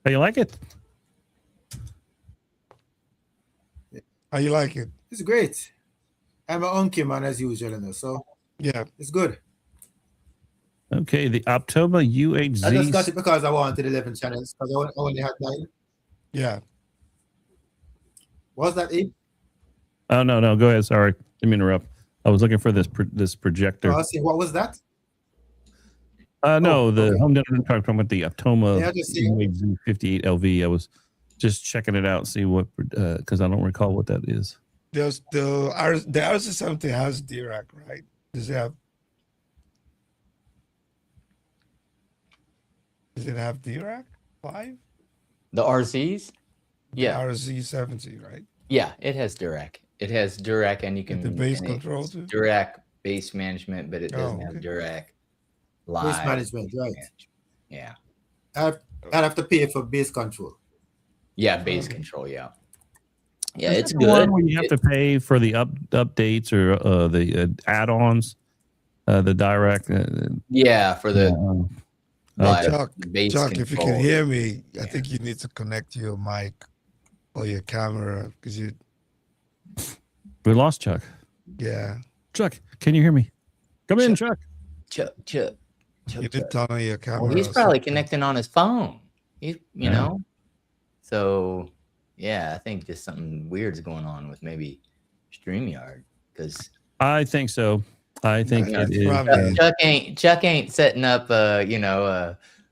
how you like it? How you like it? It's great. I'm an unky man as usual, so Yeah. it's good. Okay, the Optoma UHZ. I just got it because I wanted 11 channels because I only had 9. Yeah. Was that it? Oh no, go ahead. Sorry, didn't mean to interrupt. I was looking for this projector. Oh, I see. What was that? No, the okay. home dinner talking about the Optoma Yeah, I just see it. UHZ 58 LV. I was just checking it out, see what because I don't recall what that is. There's the RZ70 has Dirac, right? Does it have Dirac 5? The RZs? Yeah. RZ70, right? Yeah, it has Dirac. It has Dirac, and you can The base and control it's too? Dirac base management, but it doesn't have okay. Dirac live. Base management, right. Yeah. I'd have to pay for base control. Yeah, base Okay. control, yeah. Yeah, Is it's that the one good. where you have to pay for the updates or the add-ons, the direct. Yeah, for the live Chuck, base Chuck, if you control. can hear me, I Yeah. think you need to connect your mic or your camera because We lost Chuck. yeah, Chuck, can you hear me? Come in, Chuck. Chuck. you did turn on your camera. Well, he's or probably something. connecting on his phone. You Yeah. know? So, yeah, I think just something weird's going on with maybe StreamYard because I think so. I think Yeah, it it's is. probably- Chuck ain't setting up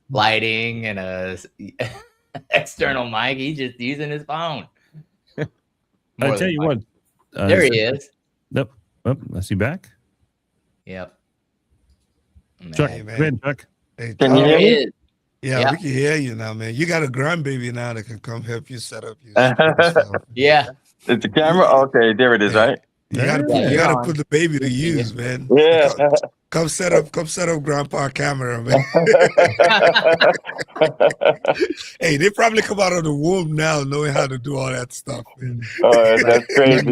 lighting and a external mic. He's just using his phone. I More tell than you likely. what. There he is. Nope. Oh, I see back. Yep. Chuck, Man. man. come in, Chuck. Hey, Can you Chuck, There hear he me? is. yeah, Yeah. we can hear you now, man. You got a grandbaby now that can come help you set up your stuff. Yeah. Is the camera? Okay, there it is, right? You gotta Yeah, you you're gotta on. put the baby to Yeah. use, man. Yeah. Come set up grandpa camera, man. Hey, they probably come out of the womb now knowing how to do all that stuff, man. Oh, that's crazy.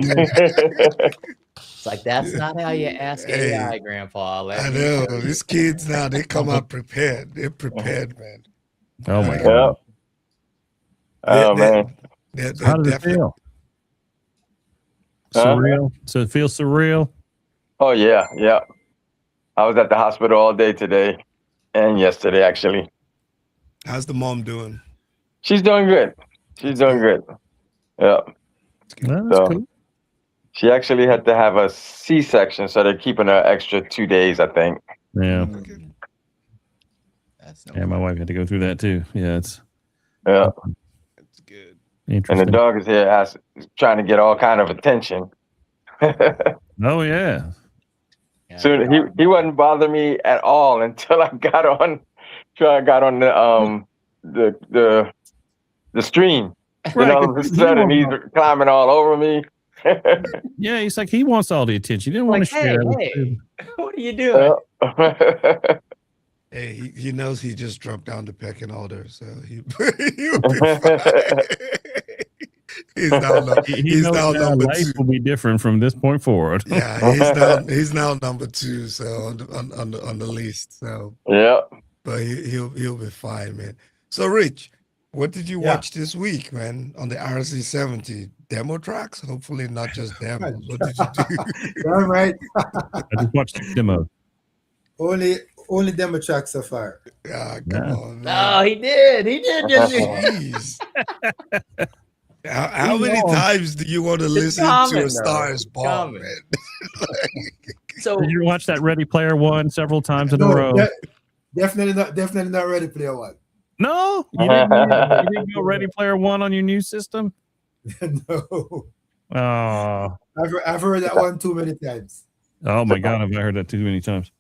It's like that's not how you ask Hey, AI, Grandpa. Let I me know. show you. These kids now, they come out prepared. They're prepared, man. Oh my Yeah. God. Oh man. They're How does it definitely feel? Huh? Surreal. So it feels surreal. Oh yeah, yeah. I was at the hospital all day today and yesterday actually. How's the mom doing? She's doing good. She's doing good. Yeah. Well, that's So cool. she actually had to have a C-section, so they're keeping her extra 2 days, I think. Yeah. Mm. That's no Yeah, my wife had to go through that too. Yeah, it's Yeah. That's good. And the interesting. dog is here trying to get all kind of attention. Oh yeah. Yeah. So he wasn't bothering me at all until I got on the stream. Right, And all of a 'cause he sudden he's wants- climbing all over me. Yeah, he's like he wants all the attention. He didn't want Like, to share. hey, what are you doing? Hey, he knows he just dropped down the pecking order, so he'll be fine. He's now, He he's knows now now number life 2. will be different from this point forward. Yeah, he's now number 2, so on the list. So, Yeah. but he'll be fine, man. So, Rich, What did you Yeah. watch this week, man? On the RC70 demo tracks? Hopefully not just demos. What did you do? All right. I just watched the demo. Only demo tracks so far. Ah, come Yeah. on, Oh, man. he did, didn't he? Jeez. How many on. times do you want to listen common, to though. A Star Is It's Born, common. man? So Did you watch that Ready Player One several times in a row? Definitely not Ready Player One. No, you didn't go Ready Player One on your new system. No. Oh, I've heard that one too many times. oh my God, have I heard that too many times?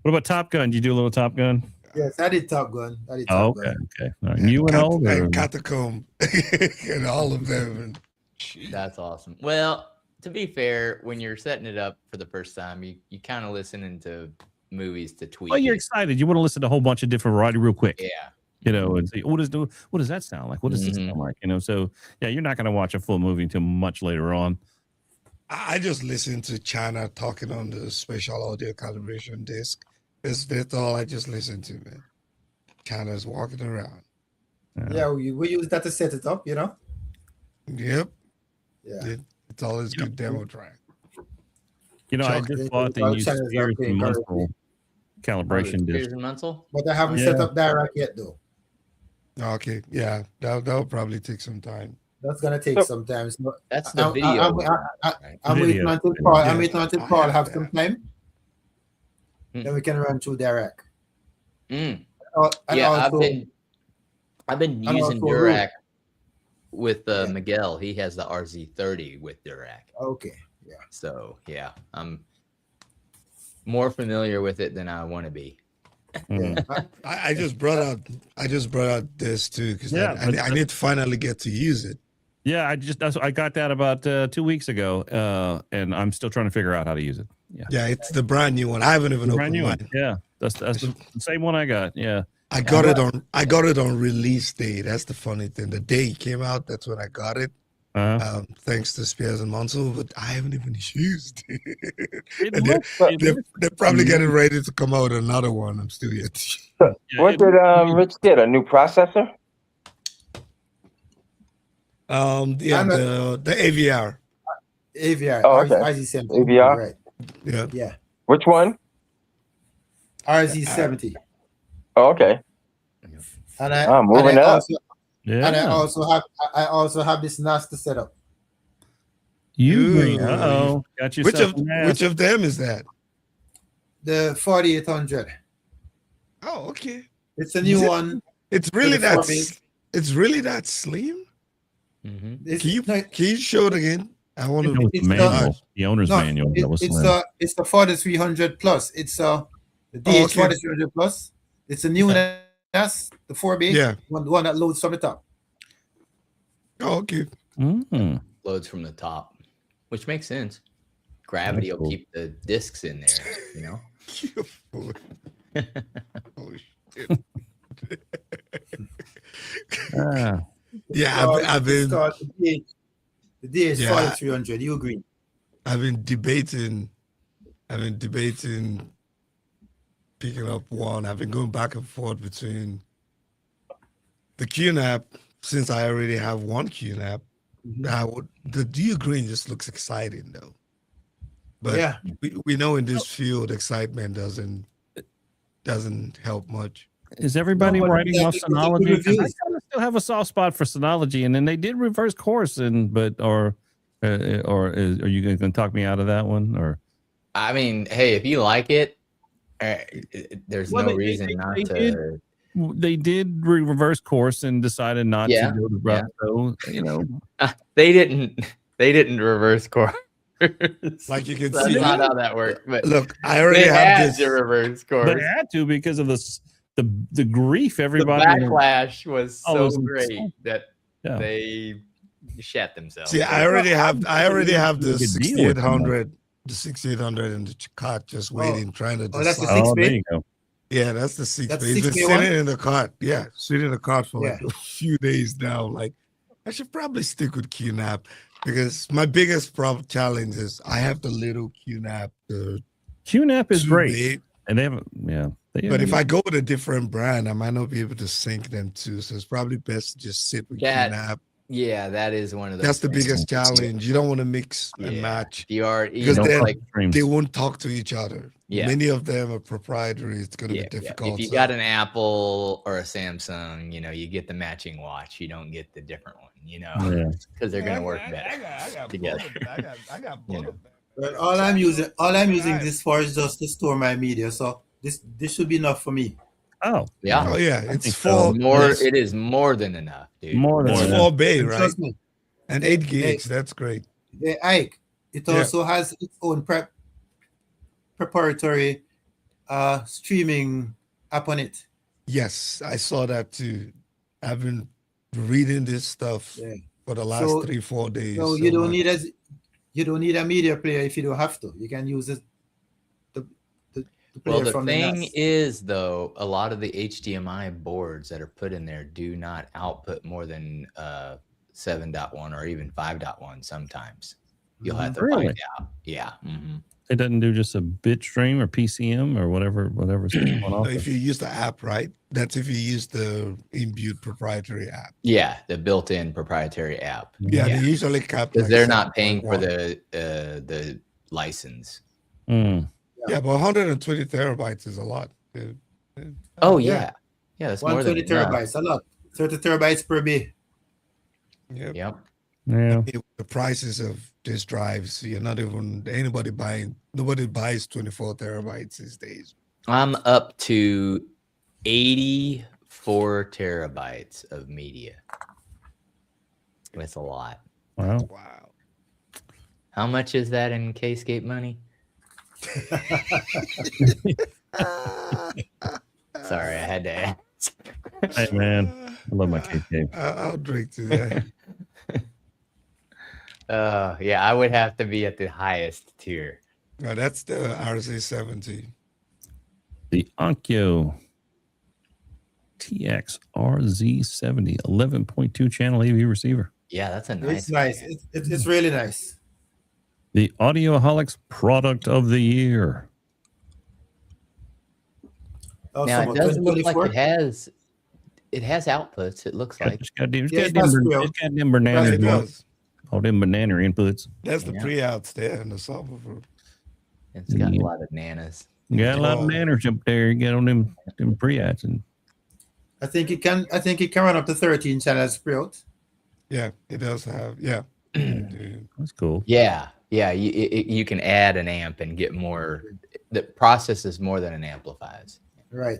What about Top Gun? Did you do a little Top Gun? Yes, I did Top Gun. Oh, okay, okay. All right. New and old, or- and Catacomb and all of them. And that's awesome. Well, to be fair, when you're setting it up for the first time, you kind of listening to movies to tweak. Well, you're it. excited. You want to listen to a whole bunch of different variety real quick. Yeah. You know, and see what does that sound like? What does this sound like? You know, so yeah, you're not going to watch a full movie until much later on. I just listen to China talking on the spatial audio calibration disc. That's all I just listen to, man. China's walking around. Yeah, we use that to set it up, you know? Yep. Yeah. It's always good demo track. You know, I Chuck, just bought the all new channels are Spears paying and for it. Munsell calibration Spears disc. and Munsell? But I haven't set up Dirac yet, though. Okay, yeah, that'll probably take some time. That's gonna take some time. So That's the video. I'm waiting Video. until Paul. Yeah. I'm waiting until I Paul have have that. some time. Then we can run through Dirac. Mm. And Yeah, also, I've been and using also Durac with Yeah. Miguel. He has the RZ30 with Durac. okay. Yeah. So yeah, I'm more familiar with it than I want to be. Mhm. I just brought out this too because Yeah, but I need to finally get to use it. Yeah, I got that about 2 weeks ago, and I'm still trying to figure out how to use it. Yeah, Yeah, it's the brand new one. I haven't even brand opened new one. mine. Yeah, that's the same one I got. Yeah, I got it on release day. That's the funny thing. The day it came out, that's when I got it. Thanks to Spears and Munsell, but I haven't even used it. It And looks- they're probably getting ready to come out with another one. I'm still yet. yeah, What it did looks- Rich get? A new processor? Yeah, I'm the AVR. AVR. Oh, okay. RZ70. AVR? Right. Yeah. Yeah. Which one? RZ70. Oh, okay. And I, Oh, moving and I up. also, and I also have this NAS to set up. You green. Ooh. Got Which yourself. which of them is that? The 4800. Oh, okay. It's a new Is it- one. It's really the that. 4-bit. It's really that slim. Mm-hmm. It's, Can you no, show it again? I want It was to. the manual, the owner's no, manual. That was it's slim. it's the 4300 plus. It's the Oh, DH okay. 4300 plus. It's a new NAS, the 4-bit. Yeah. One that loads from the top. Oh, okay. Mhm. Loads from the top, which makes sense. Gravity That's will cool. keep the discs in there, you know. Oh, shit. Ah, Yeah, I've It's been called the DH Yeah. 4300. You agree? I've been debating picking up one. I've been going back and forth between the QNAP, since I already have one QNAP. The Dio Green just looks exciting though. But Yeah. we know in this field excitement doesn't help much. is everybody No, but writing yeah, off it's a Synology? good 'Cause I reviews. kind of still have a soft spot for Synology, and then they did reverse course, are you going to talk me out of that one? Or I mean, hey, if you like it, there's Well, no they- reason they- not they to. they did reverse course and decided not Yeah, to go the route. So you know, They didn't reverse course. Like you can That's see. not how that worked. But Look, I already they have had this. to reverse course. they had to because of the grief The everybody. backlash was Oh, it so was great insane. that Yeah. they shat themselves. See, I already have the Good deal with them, 6800 in the cart just waiting, trying to Oh, that's the decide. Oh, 6-bit? there you go. Yeah, that's the 6 That's bit. It's been 6-bit one? sitting in the cart. Yeah, sitting in the cart for like Yeah. a few days now. Like, I should probably stick with QNAP because my biggest challenge is I have the little QNAP. The QNAP is great. 2-bit. And they haven't, yeah. But if I go with a different brand, I might not be able to sync them too. So it's probably best to just sit with QNAP. Yeah, that is one of those. That's the biggest challenge. You don't want to mix and match. You are because then like they won't talk to each other. Yeah. Many of them are proprietary. It's going to be difficult. If you got an Apple or a Samsung, you get the matching watch. You don't get the different one, because they're going to work better together. I got both of them. But all I'm using this for is just to store my media. So this should be enough for me. Oh yeah. It's It is more than enough, dude. More than it's 4 bay, right? Me. And 8 gigs. That's great. Ike, it also has its own proprietary streaming app on it. Yes, I saw that too. I've been reading this stuff for the last 3-4 days. So you don't need a media player if you don't have to. You can use it. Well, the thing is, though, a lot of the HDMI boards that are put in there do not output more than 7.1 or even 5.1 sometimes. You'll have to find out. Yeah. Mm-hmm. It doesn't do just a bit stream or PCM or whatever's going on. So if you use the app, right? That's if you use the inbuilt proprietary app. Yeah, the built-in proprietary app. Yeah. They usually cap because they're not paying for the license. Yeah, but 120 terabytes is a lot. Oh yeah, that's 120 terabytes, a lot. 30 terabytes per bay. Yep. Yeah. The prices of these drives, nobody buys 24 terabytes these days. I'm up to 84 terabytes of media. That's a lot. Wow. How much is that in K-Scape money? Sorry, I had to ask. Hey man, I love my K-Scape. I'll drink to that. Yeah, I would have to be at the highest tier. No, that's the RZ70. The Onkyo TX RZ70 11.2 channel AV receiver. Yeah, that's a nice. It's nice. It's really nice. The Audioholics product of the year. Now it doesn't look like it has outputs. It looks like it's got them bananas. All them banana inputs. That's the pre-outs there in the subwoofer. It's got a lot of nanas. You got a lot of bananas up there. You get on them pre-outs, and I think it can run up to 13 channels pre-out. Yeah, it does have. Yeah, that's cool. Yeah. You can add an amp and get more. The process is more than an amplifies. Right.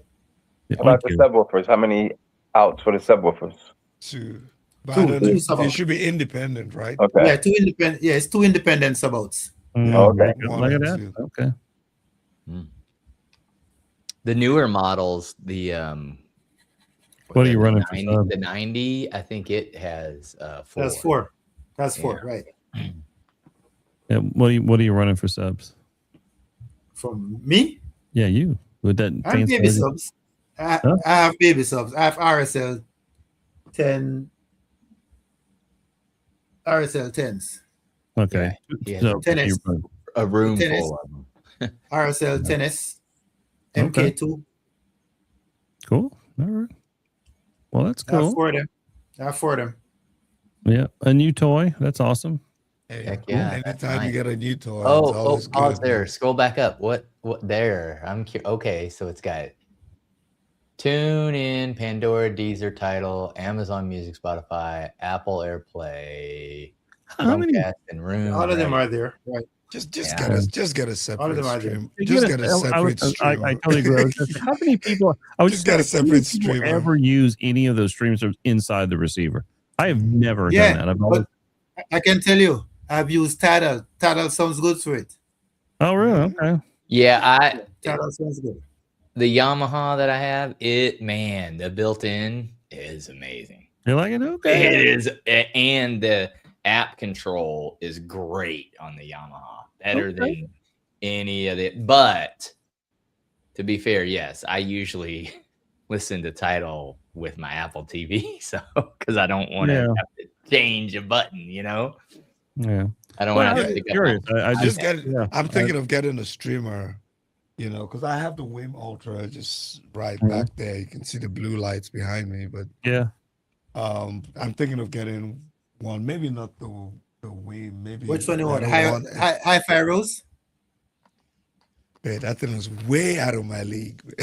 How about the subwoofers? How many outs for the subwoofers? Two. It should be independent, right? Okay. Yeah, two independent. Yeah, it's two independent subouts. Okay. Look at that. Okay. The newer models, the what are you running for? The 90, I think it has 4. That's 4. That's 4, right? Yeah. What are you running for subs? From me? Yeah, you with that. I have baby subs. I have baby subs. I have RSL 10. RSL 10s. Okay. Yeah. So Tennis. A room Tennis. full of them. RSL tennis. MK2. Cool. All right. Well, that's I have cool. 4 of them. I have 4 of them. Yeah, a new toy. That's awesome. Hey, Heck yeah. Anytime you get a new toy, pause there. Scroll back up. What there? Okay, so it's got TuneIn, Pandora, Deezer, Tidal, Amazon Music, Spotify, Apple AirPlay, Chromecast, and Room. All of them are there. Right. Just get a separate stream. Just get a separate stream. I totally agree. How many people? I was just got a separate streamer. Ever use any of those streams inside the receiver? I have never done that. But I can tell you, I've used Tidal. Tidal sounds good for it. Oh, really? Okay. Yeah, Tidal sounds good. The Yamaha that I have, the built-in is amazing. You like it? Okay. It is, and the app control is great on the Yamaha, better than any of it. But to be fair, yes, I usually listen to Tidal with my Apple TV, so because I don't want to have to change a button, Yeah. I don't want to. I'm thinking of getting a streamer you know, because I have the Wim Ultra just right Mhm. back there. You can see the blue lights behind me, but Yeah. I'm thinking of getting one. Maybe not the Wim. Maybe Which one you want? another one. Hi-Fi Rose? Man, that thing is way out of my league. What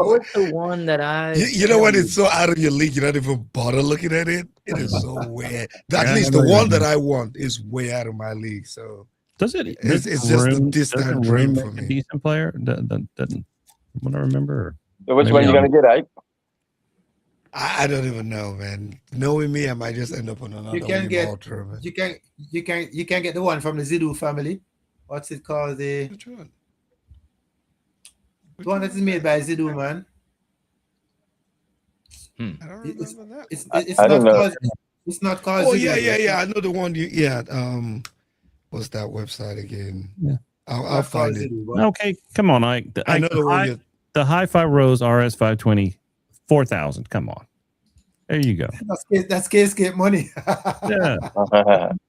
was the one that I? You know when it's so out of your league, you don't even bother looking at it. It is so weird. At Yeah, least I the know one you that mean. I want is way out of my league. So Does it? it's does just a Room- distant doesn't dream Room for make a me. decent player. Doesn't what I remember. So which Maybe one you I'm- gonna get, Ike? I don't even know, man. Knowing me, I might just end up on another can Wim get- Ultra, man. You can get the one from the Zidu family. What's it called? The Which one? one that is made by Zidu, man. I don't It's- remember that. It's I not don't know. called. It's not called. Oh Zidu. yeah. I know the one. What's that website again? Yeah. I'll find it. Zidu, but Okay, come on, Ike. I know the one. The Hi-Fi Rose RS 520, 4,000. Come on, there you go. That's K-Scape money. Yeah,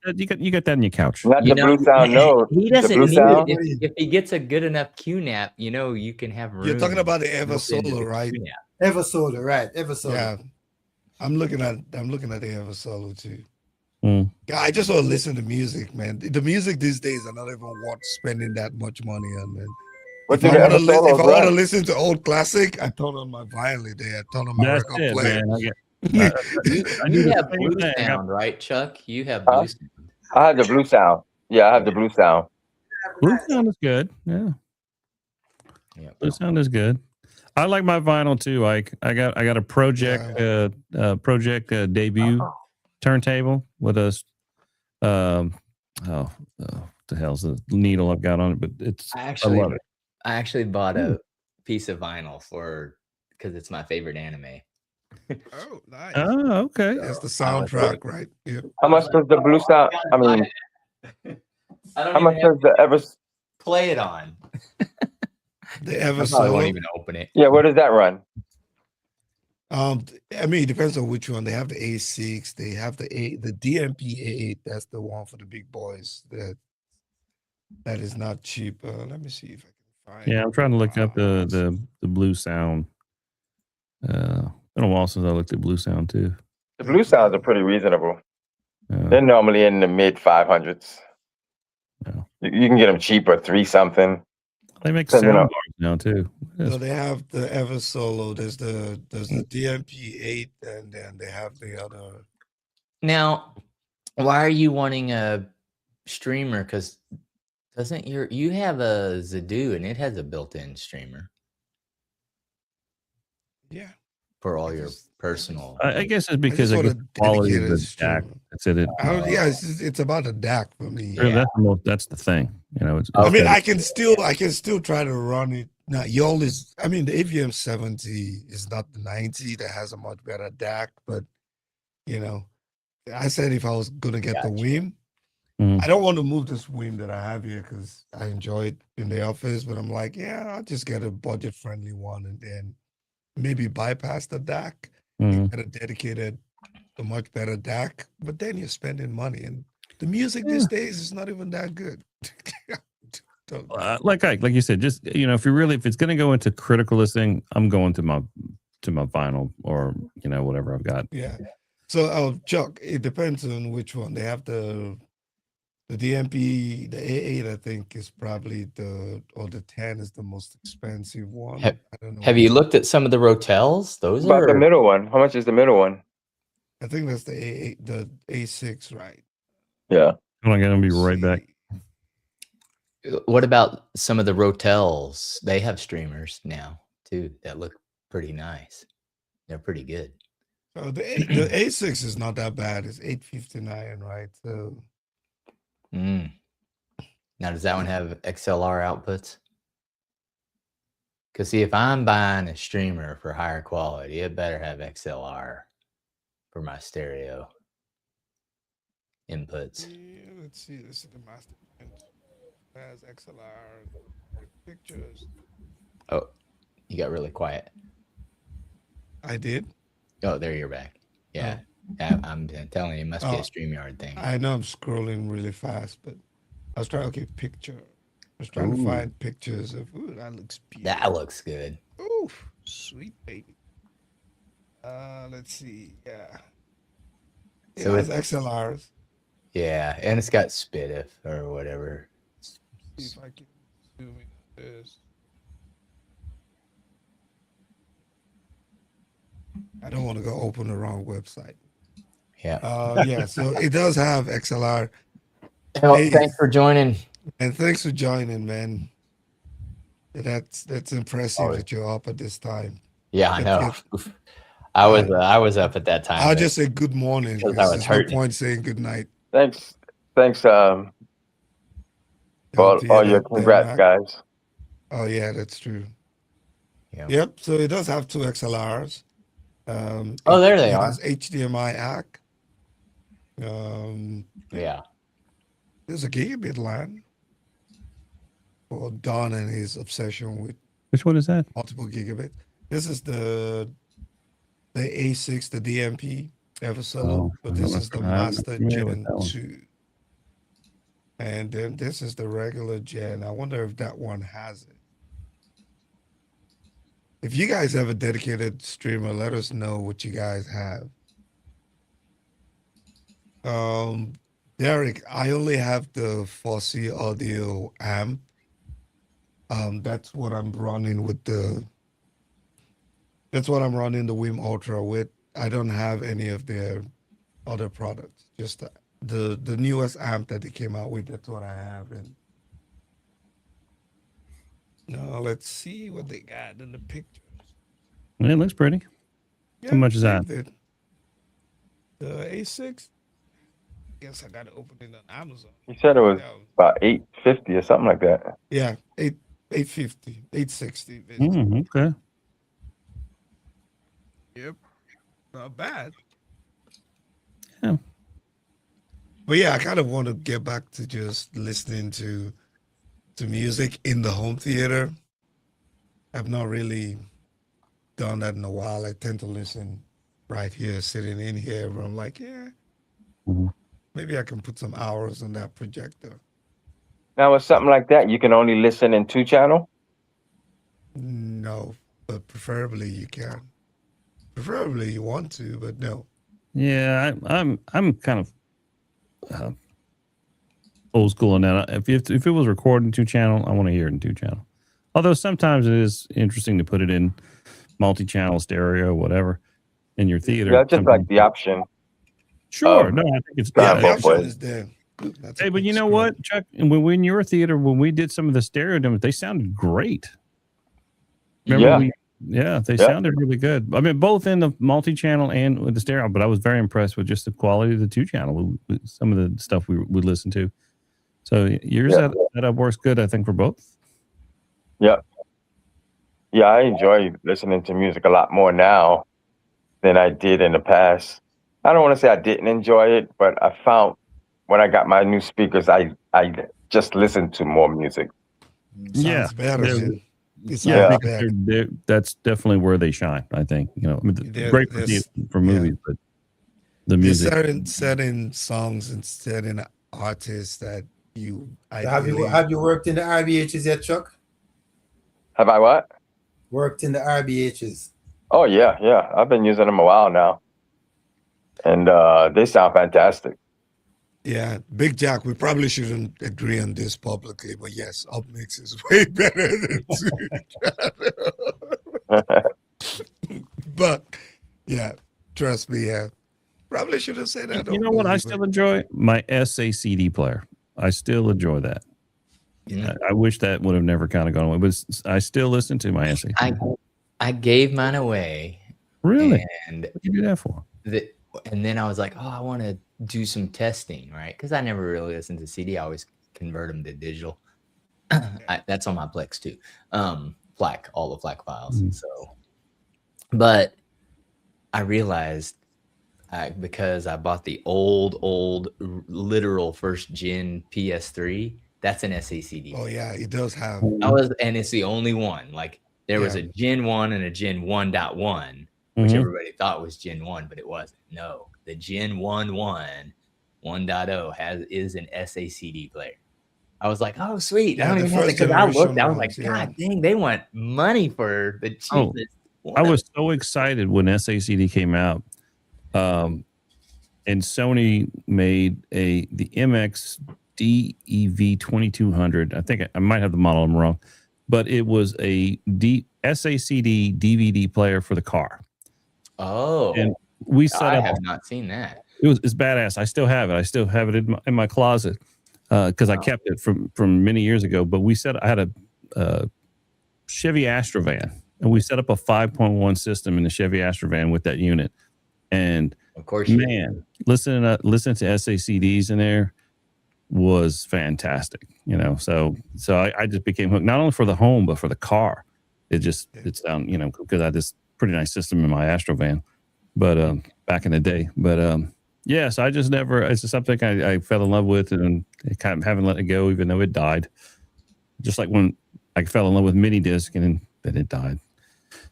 Not you got that in your couch. the Blue Sound, no. He The doesn't Blue need Sound. it. If he gets a good enough QNAP, you know, you can have room. You're talking about the Ever built into Solo, the right? QNAP. Eversolar, right? Eversolar. Yeah. I'm looking at the Ever Solo too. Mm. Yeah, I just want to listen to music, man. The music these days, I'm not even worth spending that much money on, man. What If do I the want to Ever Solos want to run? listen to old classic, I turn on my violin there. I turn on my That's record it, player. man. I do You the have same Blue thing. Sound, right, Chuck? You have Huh? Blue Sound. I have the Blue Sound. Yeah, I have the Blue Sound. Blue Sound is good. Yeah, Yeah. Blue Sound is good. I like my vinyl too. Like I got a project debut turntable with a the hell's the needle I've got on it, but it's I love it. actually bought a piece of vinyl because it's my favorite anime. Oh, nice. Oh, okay. That's the soundtrack, right? Yeah. How much does the Blue Sound? I mean, I don't how much does the Ever? play it on. The Ever I probably won't Solo. even open it. Yeah, where does that run? I mean, it depends on which one. They have the A6, they have the DMP A8. That's the one for the big boys. That is not cheap. Let me see if I can find. Yeah, I'm trying to look up the Blue Sound. Been a while since I looked at Blue Sound too. The Blue Sounds are pretty reasonable. Uh, They're normally in the mid 500s. Yeah. You can get them cheaper, 3 something. they make So, you sound know- bars now too. So they have the Ever Solo. There's the DMP8, and then they have the other. Now, why are you wanting a streamer? Because you have a Zidu and it has a built-in streamer Yeah. for all your personal. I guess it's because just of want the a quality of the dedicated DAC. streamer. That's it. Yeah, it's about a DAC for me. Yeah. That's the thing. You know, it's, I mean, Okay. I can still try to run it. Now, the AVM 70 is not the 90 that has a much better DAC, but you know, I said if I was gonna get the Gotcha. Wim, Mhm. I don't want to move this Wim that I have here because I enjoy it in the office, but I'm like, yeah, I'll just get a budget friendly one and then maybe bypass the DAC, Mhm. get a much better DAC, but then you're spending money and the music these days is not even that good. like you said, just if it's going to go into critical listening, I'm going to my vinyl or whatever I've got. Yeah. So, Chuck, it depends on which one. They have the DMP, the A8, I think, is probably the 10 is the most expensive one. Have- I don't know. Have you looked at some of the Rotels? Those About are the middle one. How much is the middle one? I think that's the A8, the A6, right? Yeah. I'm going to be right back. What about some of the Rotels? They have streamers now too that look pretty nice. They're pretty good. So the A6 is not that bad. It's 859, right? So Now, does that one have XLR outputs? Because see, if I'm buying a streamer for higher quality, it better have XLR for my stereo inputs. yeah, let's see. This is the master. It has XLR pictures. Oh, you got really quiet. I did. Oh, there you're back. Yeah, I'm telling you, it must be a Oh. StreamYard thing. I know I'm scrolling really fast, but I was trying. Okay, picture. was trying to Ooh. find pictures of. Ooh, that looks beautiful. That looks good. Ooh, sweet baby. Let's see. Yeah. It So has it's XLRs. yeah, and it's got SPDIF or whatever. See if I can zoom in on this. I don't want to go open the wrong website. Yeah. Yeah, so it does have XLR. Well, Hey. thanks for joining. And thanks for joining, man. That's impressive Oh. that you're up at this time. Yeah, I know. That's I was up at that time. I'll just say good morning Because because I was there's no hurting. point saying good night. Thanks for Don't all hear your that, congrats, Mac. guys. Oh yeah, that's true. Yeah. Yep. So it does have two XLRs. Oh, there they it are. has HDMI ACK. Yeah. There's a gigabit LAN for Don and his obsession with Which one is that? multiple gigabit. This is the A6, the DMP Eversolo, but this is the I'm not Master familiar with Gen that one. 2. And then this is the regular Gen. I wonder if that one has it. If you guys have a dedicated streamer, let us know what you guys have. Derek, I only have the Fosse Audio amp. That's what I'm running with the Wim Ultra with. I don't have any of their other products. Just the newest amp that they came out with. That's what I have. And now let's see what they got in the pictures. It looks pretty. How much is that? The A6. Guess I got to open it on Amazon. You said it was Yeah, about 850 or something like that. yeah, 850, 860. Okay. Yep. Not bad. Yeah. But yeah, I kind of want to get back to just listening to music in the home theater. I've not really done that in a while. I tend to listen right here, sitting in here, where I'm like, yeah, Mhm. maybe I can put some hours on that projector. Now, with something like that, you can only listen in 2-channel. No, but preferably you can. Preferably you want to, but no. Yeah, I'm kind of old school on that. If it was recorded in 2-channel, I want to hear it in 2-channel. Although sometimes it is interesting to put it in multi-channel, stereo, whatever, in your theater. Yeah, I just like the option. Sure, no, I think it's Yeah, The both option ways. is there. That's a Hey, but big you know screen. what, Chuck? When in your theater, when we did some of the stereo demos, they sounded great. Remember Yeah. they sounded really good. I mean, both in the multi-channel and with the stereo, but I was very impressed with just the quality of the 2-channel, with some of the stuff we would listen to. So yours setup works good, I think, for both. Yeah. Yeah, I enjoy listening to music a lot more now than I did in the past. I don't want to say I didn't enjoy it, but I found when I got my new speakers, I just listened to more music. Yeah. Sounds better. There's- Man. It Yeah, I sounds think better. that's definitely where they shine. I think I mean, great for, for movies, but the There's music. certain songs and certain artists that you. Have you worked in the RBHs yet, Chuck? Have I what? Worked in the RBHs. Oh yeah. I've been using them a while now, and they sound fantastic. Yeah, Big Jack. We probably shouldn't agree on this publicly, but yes, Upmix is way better than But yeah, trust me. Yeah, probably should have said that. You know what? I still enjoy my SACD player. I still enjoy that. Yeah. I wish that would have never kind of gone away, but I still listen to my SACD. I gave mine away. Really? And what did you do that for? And then I was like, oh, I want to do some testing, right? Because I never really listened to CD. I always convert them to digital. That's on my Plex too. FLAC, all the FLAC files. So, but I realized because I bought the old literal first gen PS3, that's an SACD. Oh yeah, it does have. And it's the only one. Like there was a Gen 1 and a Gen 1.1. Which everybody thought was Gen 1, but it wasn't. No, the Gen 1.0 is an SACD player. I was like, oh, sweet. Yeah, I don't the even have to, first because I looked, generation I was like, ones, yeah. God dang, they want money for the Oh, cheapest. I was so excited when SACD came out. And Sony made the MX DEV 2200. I think I might have the model I'm wrong, but it was a SACD DVD player for the car. Oh, and we set I up. have not seen that. It's badass. I still have it. I still have it in my closet because I kept it from many years ago. But I had a Chevy Astrovan, and we set up a 5.1 system in the Chevy Astrovan with that unit. And of course, man, listen to SACDs in there was fantastic. So I just became hooked not only for the home but for the car. It's down, because I had this pretty nice system in my Astrovan, but back in the day. But yes, I just never. It's just something I fell in love with, and I kind of haven't let it go, even though it died. Just like when I fell in love with mini disc, and then it died.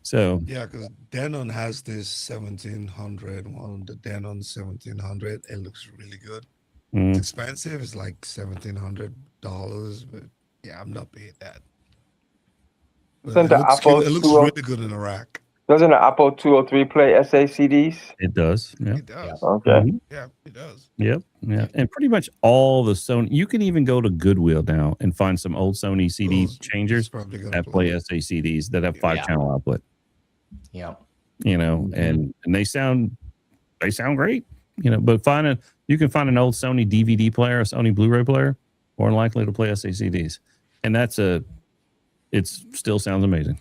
So yeah, because Denon has this 1700 one, the Denon 1700. It looks really good. It's expensive. It's like $1,700, but yeah, I'm not paying that. It looks really good in a rack. Doesn't the Apple 203 play SACDs? It does. Yeah. It does. Okay. Yeah, it does. Yep. Yeah. And pretty much all the Sony, you can even go to Goodwill now and find some old Sony CD changers that play SACDs that have 5-channel output. Yeah. And they sound great. But you can find an old Sony DVD player, a Sony Blu-ray player, more than likely to play SACDs. And it still sounds amazing.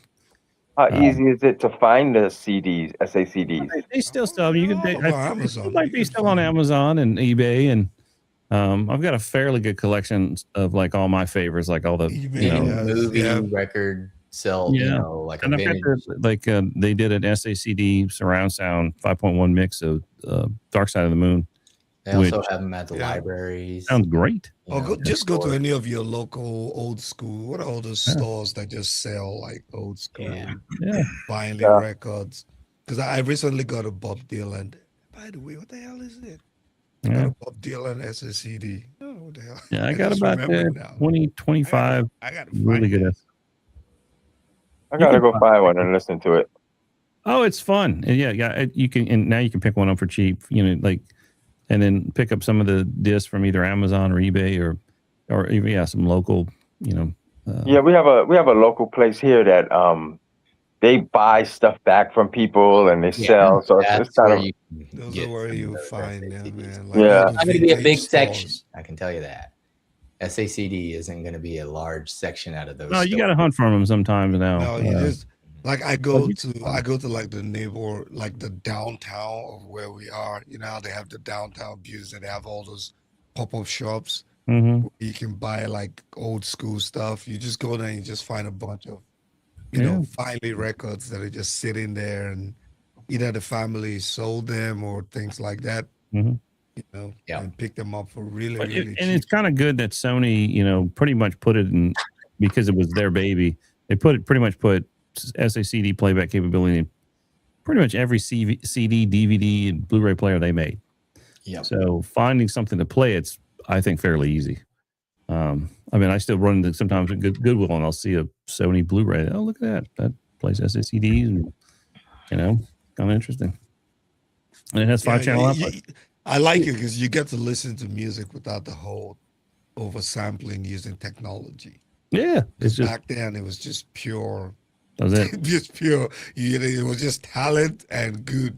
How easy is it to find the CDs, SACDs? They still sell. You can. Amazon. It might be still on Amazon and eBay, and I've got a fairly good collection of like all my favorites, like all the movie record sell. Like and I've got they did an SACD surround sound 5.1 mix of Dark Side of the Moon. They also have them at the libraries. Sounds great. Go to any of your local old school. What are all those stores that just sell like old school vinyl records? Because I recently got a Bob Dylan. By the way, what the hell is it? I got a Bob Dylan SSCD. Oh, what the hell? Yeah, I got about 20, 25. I got really good. I gotta go find one and listen to it. Oh, it's fun. And you can, and now you can pick one up for cheap. And then pick up some of the discs from either Amazon or eBay or even some local. We have a local place here that they buy stuff back from people and they sell. So it's kind of those are where you find them, man. Like it's not going to be a big section. I can tell you that. SACD isn't going to be a large section out of those. No, you got to hunt for them sometimes now. No, you just. Like I go to like the neighbor, like the downtown of where we are. They have the downtown views and they have all those pop-up shops. Mm-hmm. You can buy like old school stuff. You just go there and you just find a bunch of, vinyl records that are just sitting there, and either the family sold them or things like that. Mm-hmm. And pick them up for really cheap. And it's kind of good that Sony, pretty much put it in because it was their baby. They pretty much put SACD playback capability in pretty much every CD, DVD, and Blu-ray player they made. Yeah. So finding something to play, it's I think fairly easy. I still run into sometimes at Goodwill and I'll see a Sony Blu-ray. Oh, look at that plays SACDs, and kind of interesting. And it has 5-channel output. I like it because you get to listen to music without the whole oversampling using technology. Yeah, it's just back then it was just pure. That was it. Just pure. It was just talent and good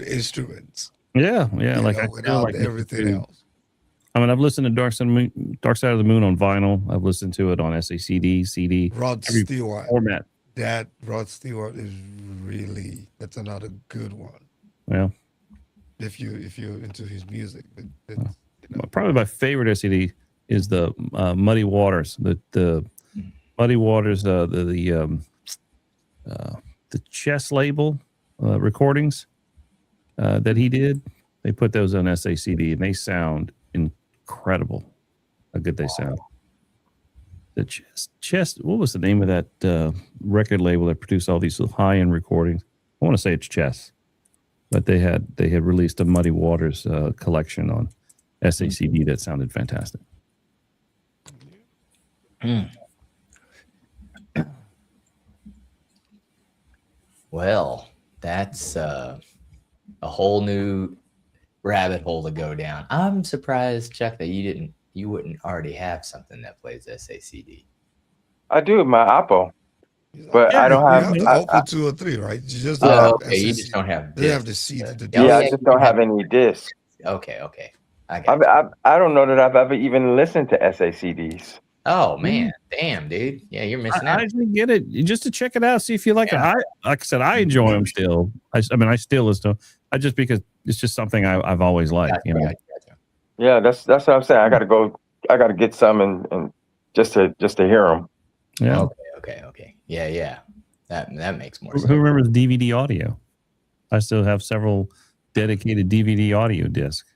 instruments. Yeah. Like without everything else. I've listened to Dark Side of the Moon on vinyl. I've listened to it on SACD, CD. Rod Stewart format. That Rod Stewart is that's another good one. Well, if you're into his music, probably my favorite SCD is the Muddy Waters. The Muddy Waters, the Chess label recordings that he did. They put those on SACD, and they sound incredible. How good they sound. The Chess. What was the name of that record label that produced all these high-end recordings? I want to say it's Chess, but they had released a Muddy Waters collection on SACD that sounded fantastic. Well, that's a whole new rabbit hole to go down. I'm surprised, Chuck, that you wouldn't already have something that plays SACD. I do with my Oppo, but I don't You have. have the Oppo 203, right? You just don't Oh, have okay. You SSC. just don't have They have discs. the CD. The Yeah, I yeah, just you don't have- have any discs. Okay. I got you. I don't know that I've ever even listened to SACDs. Oh man, damn, dude. Yeah, you're missing I out. actually get it just to check it out, see if you like Yeah. it. Like I said, I enjoy them still. I mean, I still listen to them. Just because it's just something I've always liked. Gotcha. Yeah, that's what I'm saying. I got to get some and just to hear them. Yeah. Okay. Yeah. That makes more Who sense. remembers DVD audio? I still have several dedicated DVD audio discs.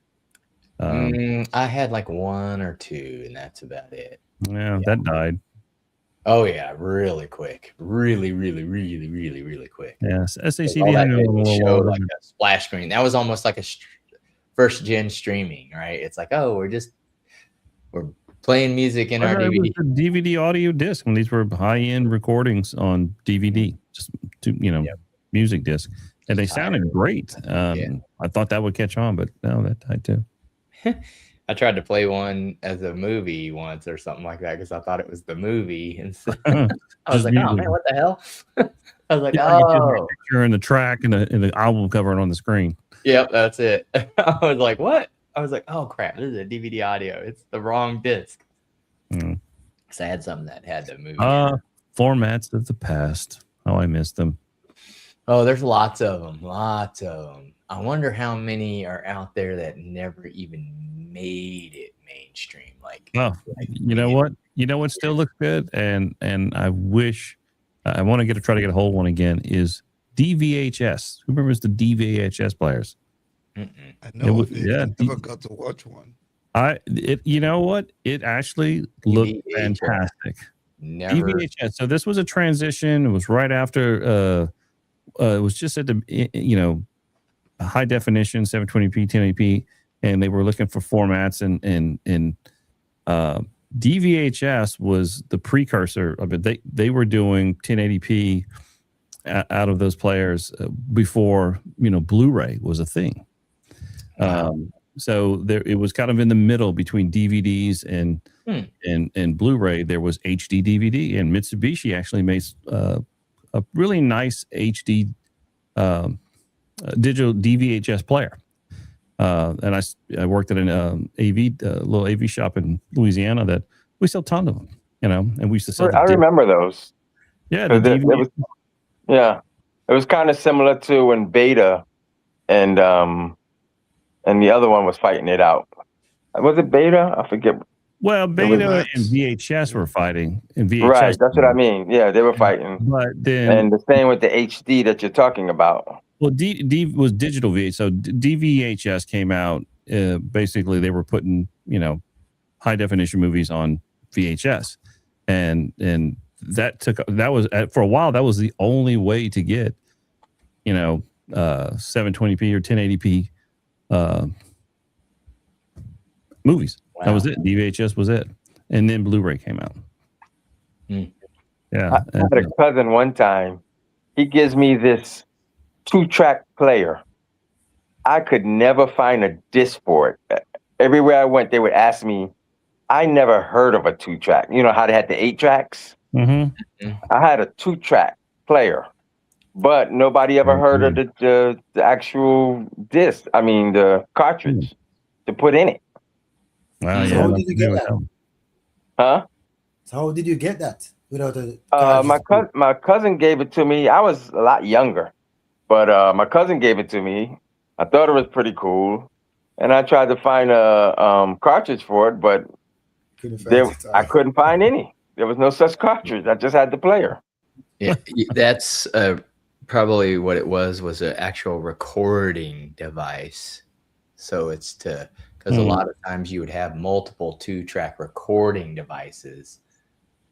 I had like one or two, and that's about it. Yeah, that died. Oh yeah, really quick, really quick. Yes, SACD. All that did was show like a splash screen. That was almost like a first gen streaming, right? It's like, oh, we're playing music in our DVD. It was a DVD audio disc, and these were high end recordings on DVD, just music disc, and they sounded great. I thought that would catch on, but no, that died too. I tried to play one as a movie once or something like that because I thought it was the movie, and so I was like, "Oh man, what the hell?" I was like, "Oh, picture and the track and the album cover on the screen." Yep, that's it. I was like, "What?" I was like, "Oh crap, this is a DVD audio. It's the wrong disc." Because I had something that had the movie. Formats of the past. Oh, I missed them. Oh, there's lots of them. I wonder how many are out there that never even made it mainstream. You know what? You know what still looks good, and I wish I want to try to get a hold of one again. Is DVHS? Who remembers the DVHS players? I know. I never got to watch one. You know what? It actually looked fantastic. Never. DVHS. So this was a transition. It was right after. It was just at the high definition 720p 1080p, and they were looking for formats and DVHS was the precursor of it. They were doing 1080p out of those players before Blu-ray was a thing. So it was kind of in the middle between DVDs and Blu-ray. There was HD DVD, and Mitsubishi actually made a really nice HD digital DVHS player. And I worked at an little AV shop in Louisiana that we sell tons of them, and we used to sell. I remember those. Yeah, it was kind of similar to when Beta and the other one was fighting it out. Was it Beta? I forget. Well, Beta and VHS were fighting. And VHS, right, that's what I mean. Yeah, they were fighting. But then, and the same with the HD that you're talking about. Well, D was digital VHS. So DVHS came out. Basically, they were putting high definition movies on VHS, and that was for a while. That was the only way to get 720p or 1080p movies. Wow. That was it. DVHS was it, and then Blu-ray came out. Yeah, I had a cousin one time. He gives me this 2-track player. I could never find a disc for it. Everywhere I went, they would ask me. I never heard of a 2-track. You know how they had the 8 tracks? Mm-hmm. I had a 2-track player, but nobody ever heard of the actual disc. I mean, the cartridge to put in it. Wow, so how did you get that? Huh? So how did you get that without a? My cousin gave it to me. I was a lot younger, but my cousin gave it to me. I thought it was pretty cool, and I tried to find a cartridge for it, but I couldn't find any. There was no such cartridge. I just had the player. Yeah, that's probably what it was an actual recording device. So it's because a lot of times you would have multiple 2-track recording devices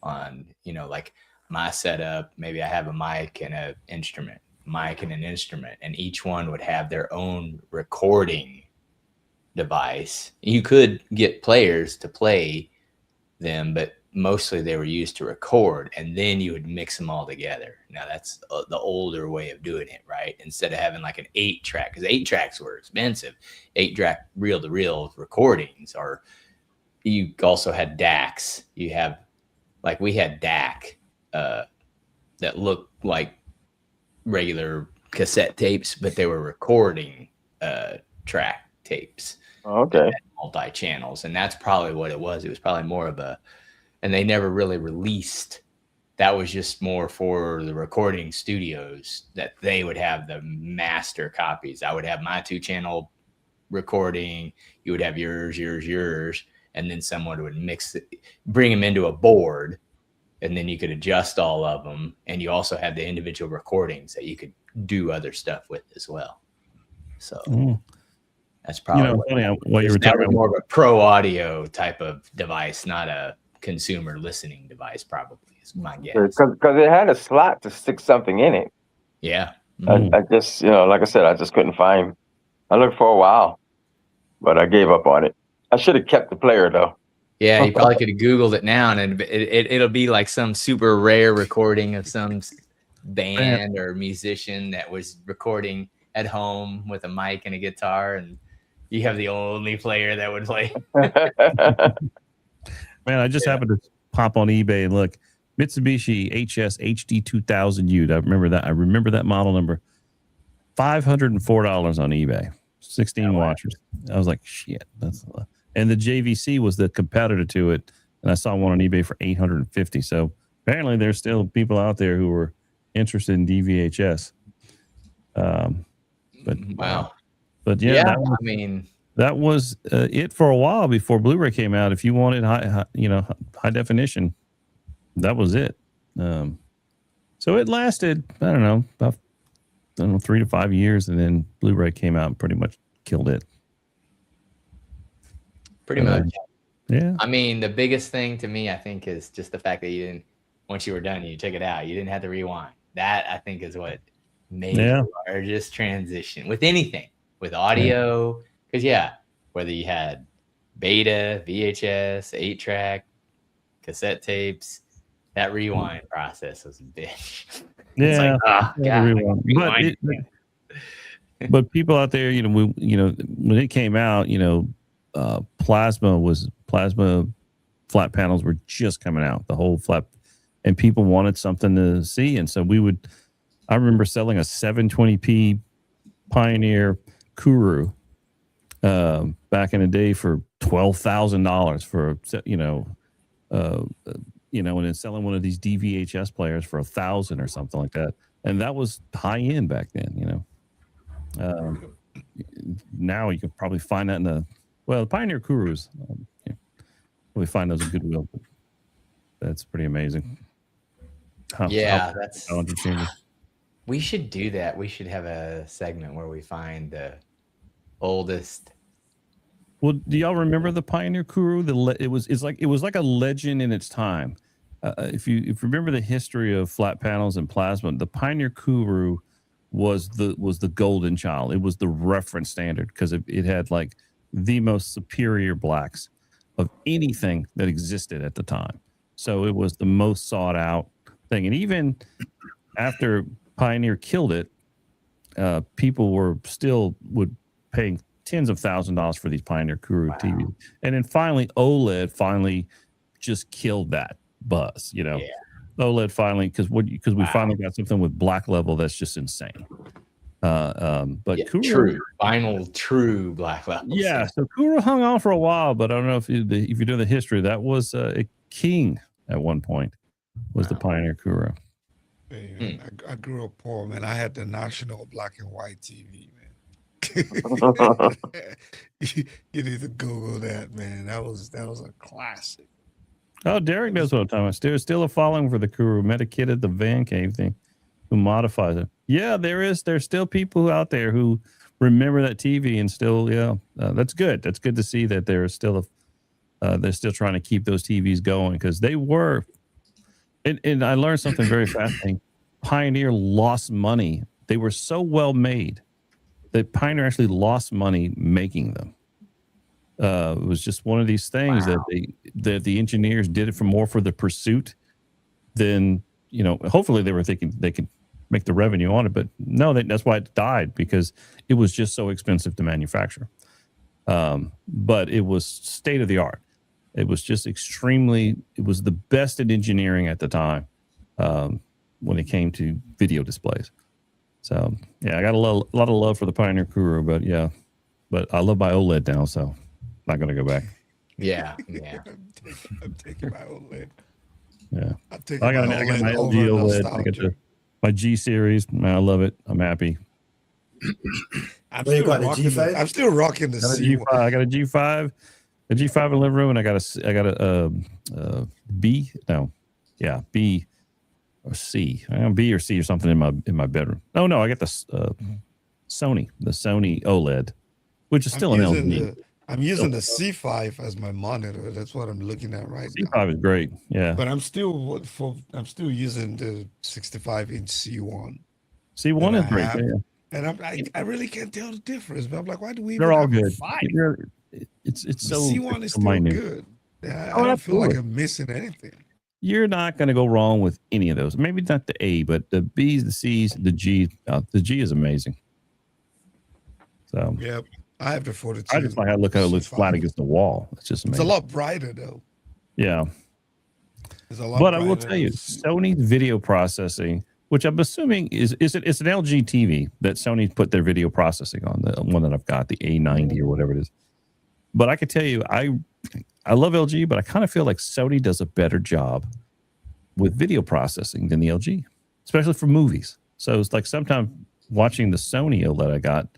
on, like my setup. Maybe I have a mic and an instrument, and each one would have their own recording device. You could get players to play them, but mostly they were used to record, and then you would mix them all together. Now that's the older way of doing it, right? Instead of having like an 8-track, because 8-tracks were expensive. 8-track reel-to-reel recordings, or you also had DACs. You have, like, we had DAC that looked like regular cassette tapes, but they were recording track tapes. Okay. Multi-channels, and that's probably what it was. It was probably more of a, and they never really released. That was just more for the recording studios, that they would have the master copies. I would have my 2-channel recording. You would have yours, and then someone would mix it, bring them into a board, and then you could adjust all of them. And you also had the individual recordings that you could do other stuff with as well. So that's probably what you were talking about. More of a pro audio type of device, not a consumer listening device, probably, is my guess. Because it had a slot to stick something in it. Yeah. I just, like I said, I just couldn't find. I looked for a while, but I gave up on it. I should have kept the player though. Yeah, you probably could have Googled it now, and it'll be like some super rare recording of some band or musician that was recording at home with a mic and a guitar, and you have the only player that would play. Man, I just happened to pop on eBay and look. Mitsubishi HS HD 2000U. I remember that model number. $504 on eBay. 16 watchers. I was like, shit, that's a lot. And the JVC was the competitor to it, and I saw one on eBay for $850. So apparently, there's still people out there who are interested in DVHS. Wow. But yeah, that was it for a while before Blu-ray came out. If you wanted high definition, that was it. So it lasted, I don't know, about 3 to 5 years, and then Blu-ray came out and pretty much killed it. Pretty much. Yeah. I mean, the biggest thing to me, I think, is just the fact that you didn't, once you were done, you took it out. You didn't have to rewind. That, I think, is what made the largest transition with anything, with audio. Because, whether you had beta, VHS, 8-track, cassette tapes, that rewind process was a bitch. Yeah. Rewind. But people out there, when it came out, plasma flat panels were just coming out, the whole flat, and people wanted something to see. And so I remember selling a 720p Pioneer Kuru back in the day for $12,000 for, and then selling one of these DVHS players for $1,000 or something like that. And that was high end back then, now you could probably find that the Pioneer Kurus. Probably find those at Goodwill. But that's pretty amazing. We should do that. We should have a segment where we find the oldest. Well, do y'all remember the Pioneer Kuru? It was like a legend in its time. If you remember the history of flat panels and plasma, the Pioneer Kuru was the golden child. It was the reference standard because it had like the most superior blacks of anything that existed at the time. So it was the most sought out thing. And even after Pioneer killed it, people would pay tens of $1,000s for these Pioneer Kuru TVs. And then finally OLED just killed that buzz, OLED finally, because we finally got something with black level that's just insane. But Kuru, true black level. Yeah, so Kuru hung on for a while, but I don't know if you do the history. That was a king at one point. Was the Pioneer Kuru? Hey, I grew up poor, man. I had the national black and white TV, man. You need to Google that, man. That was a classic. Oh, Derek knows what I'm talking about. There's still a following for the Kuru. Met a kid at the Van Cave thing who modifies it. Yeah, there's still people out there who remember that TV and still, that's good. That's good to see that they're still trying to keep those TVs going because they were. And I learned something very fascinating. Pioneer lost money. They were so well made that Pioneer actually lost money making them. It was just one of these things that the engineers did it for the pursuit than, hopefully they were thinking they could make the revenue on it, but no, that's why it died, because it was just so expensive to manufacture. But it was state of the art. It was just it was the best in engineering at the time when it came to video displays. So yeah, I got a lot of love for the Pioneer Kuru, but I love my OLED now, so not going to go back. Yeah. I'm taking my OLED. Yeah, I got my LG OLED. I got my G series. Man, I love it. I'm happy. I'm still rocking the C1. I got a G5, a G5 in the living room, and I got a B. No, yeah, B or C. B or C or something in my bedroom. Oh no, I got the Sony OLED, which is still an LG. I'm using the C5 as my monitor. That's what I'm looking at right now. C5 is great. Yeah, but I'm still using the 65-inch C1. C1 is great. Yeah. And I really can't tell the difference. But I'm like, why do we? They're all good. It's so C1 is still good. I don't feel like I'm missing anything. You're not going to go wrong with any of those. Maybe not the A, but the B's, the C's, the G. The G is amazing. So yep, I have the 42. I just like how it looks flat against the wall. It's just amazing. It's a lot brighter though. Yeah, it's a lot. But I will tell you, Sony's video processing, which I'm assuming it's an LG TV that Sony put their video processing on, the one that I've got, the A90 or whatever it is. But I can tell you, I love LG, but I kind of feel like Sony does a better job with video processing than the LG, especially for movies. So it's like sometimes watching the Sony OLED I got,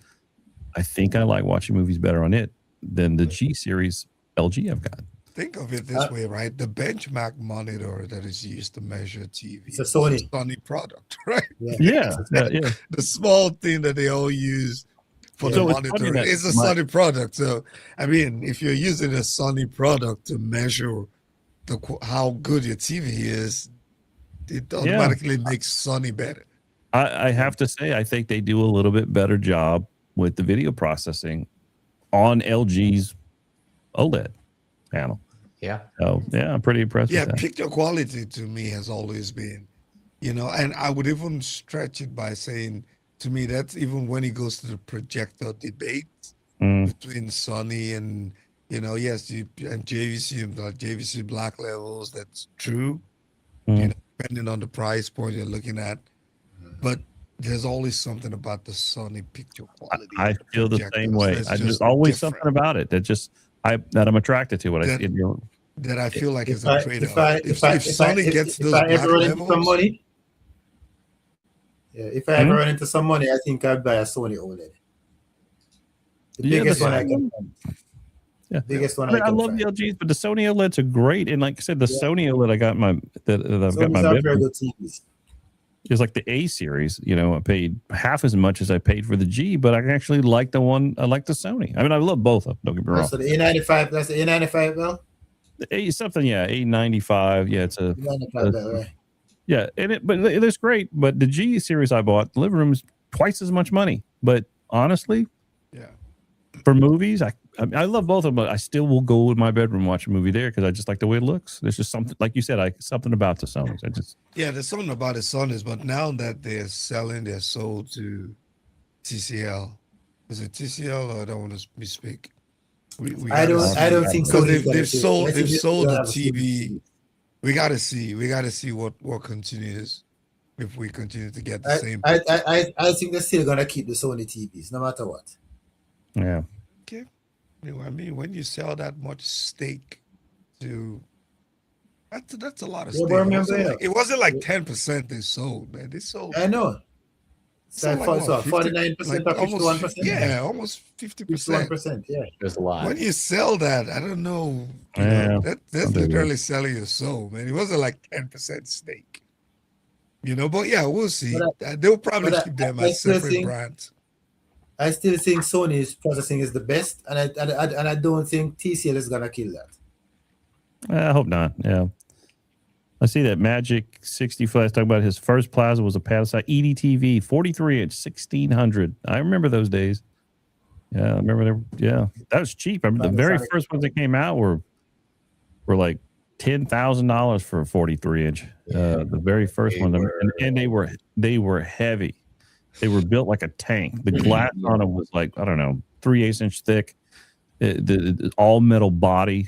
I think I like watching movies better on it than the G series LG I've got. Think of it this way, right? The benchmark monitor that is used to measure TV is a Sony product, right? Yeah. The small thing that they all use for the monitor is a Sony product. So, I mean, if you're using a Sony product to measure how good your TV is, it automatically makes Sony better. I have to say, I think they do a little bit better job with the video processing on LG's OLED panel. Yeah. So yeah, I'm pretty impressed with that. Picture quality to me has always been, and I would even stretch it by saying, to me, that's even when it goes to the projector debate between Sony and, and JVC black levels, that's true, depending on the price point you're looking at. But there's always something about the Sony picture quality. I feel the same way. I just always something about it that I'm attracted to. What I see that I feel like is a trade-off. If Sony gets those black levels, if I ever run into some money, I think I'd buy a Sony OLED. The biggest one I can find. Yeah, biggest one. I love the LGs, but the Sony OLEDs are great. And like I said, the Sony OLED I got I've got my bedroom. It's like the A series. I paid half as much as I paid for the G, but I actually like the one. I like the Sony. I mean, I love both of them. Don't get me wrong. So the A95. That's the A95, though. The A95. Yeah, it's a. right. Yeah, but it's great. But the G series I bought, the living room is twice as much money. But honestly, for movies, I love both of them. But I still will go in my bedroom and watch a movie there because I just like the way it looks. There's just something, like you said, something about the Sonys. There's something about the Sonys. But now that they're sold to TCL. Is it TCL? Or I don't want to misspeak. I don't think so. They've sold the TV. We gotta see what continues if we continue to get the same. I think they're still gonna keep the Sony TVs no matter what. Yeah. Okay. I mean, when you sell that much stake to, that's a lot of stake. It wasn't like 10% they sold, man. They sold. I know. So 49% or 51%. Yeah, almost 50%. 51%. Yeah, there's a lot. When you sell that, I don't know. That's literally selling your soul, man. It wasn't like 10% stake. But we'll see. They'll probably keep them as separate brands. I still think Sony's processing is the best, and I don't think TCL is gonna kill that. I hope not. Yeah. I see that Magic 60 Flash talking about his first plasma was a Panasonic EDTV 43-inch 1600. I remember those days. Yeah, I remember. That was cheap. I remember the very first ones that came out were like $10,000 for a 43-inch. The very first one, and they were heavy. They were built like a tank. The glass on them was like, I don't know, 3/8 inch thick. The all metal body.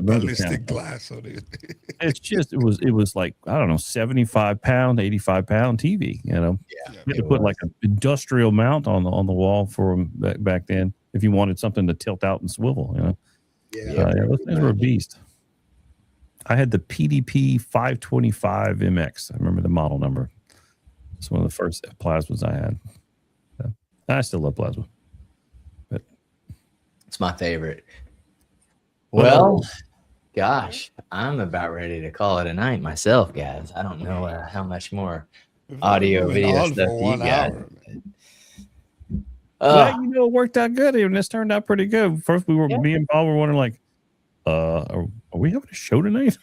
Ballistic glass on it. It was like, I don't know, 75-pound, 85-pound TV. You know, you had to put like an industrial mount on the wall for them back then if you wanted something to tilt out and swivel. You know, those things were a beast. I had the PDP 525 MX. I remember the model number. It's one of the first plasmas I had. I still love plasma. But it's my favorite. Well, gosh, I'm about ready to call it a night myself, guys. I don't know how much more audio, video stuff you got. It worked out good. Even this turned out pretty good. First, me and Paul were wondering, like, are we having a show tonight?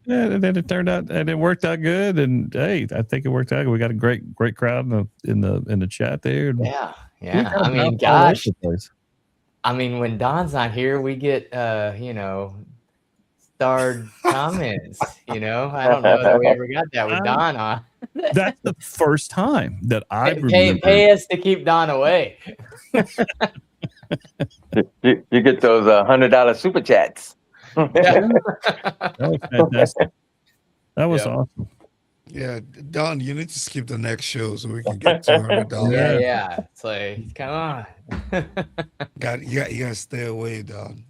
And then it turned out, and it worked out good. And hey, I think it worked out. We got a great crowd in the chat there. Yeah. I mean, gosh. I mean, when Don's not here, we get starred comments. I don't know that we ever got that with Don on. That's the first time that I pay us to keep Don away. You get those $100 super chats. That was fantastic. That was awesome. Yeah, Don, you need to skip the next show so we can get $200. Yeah. It's like, come on. You gotta stay away, Don.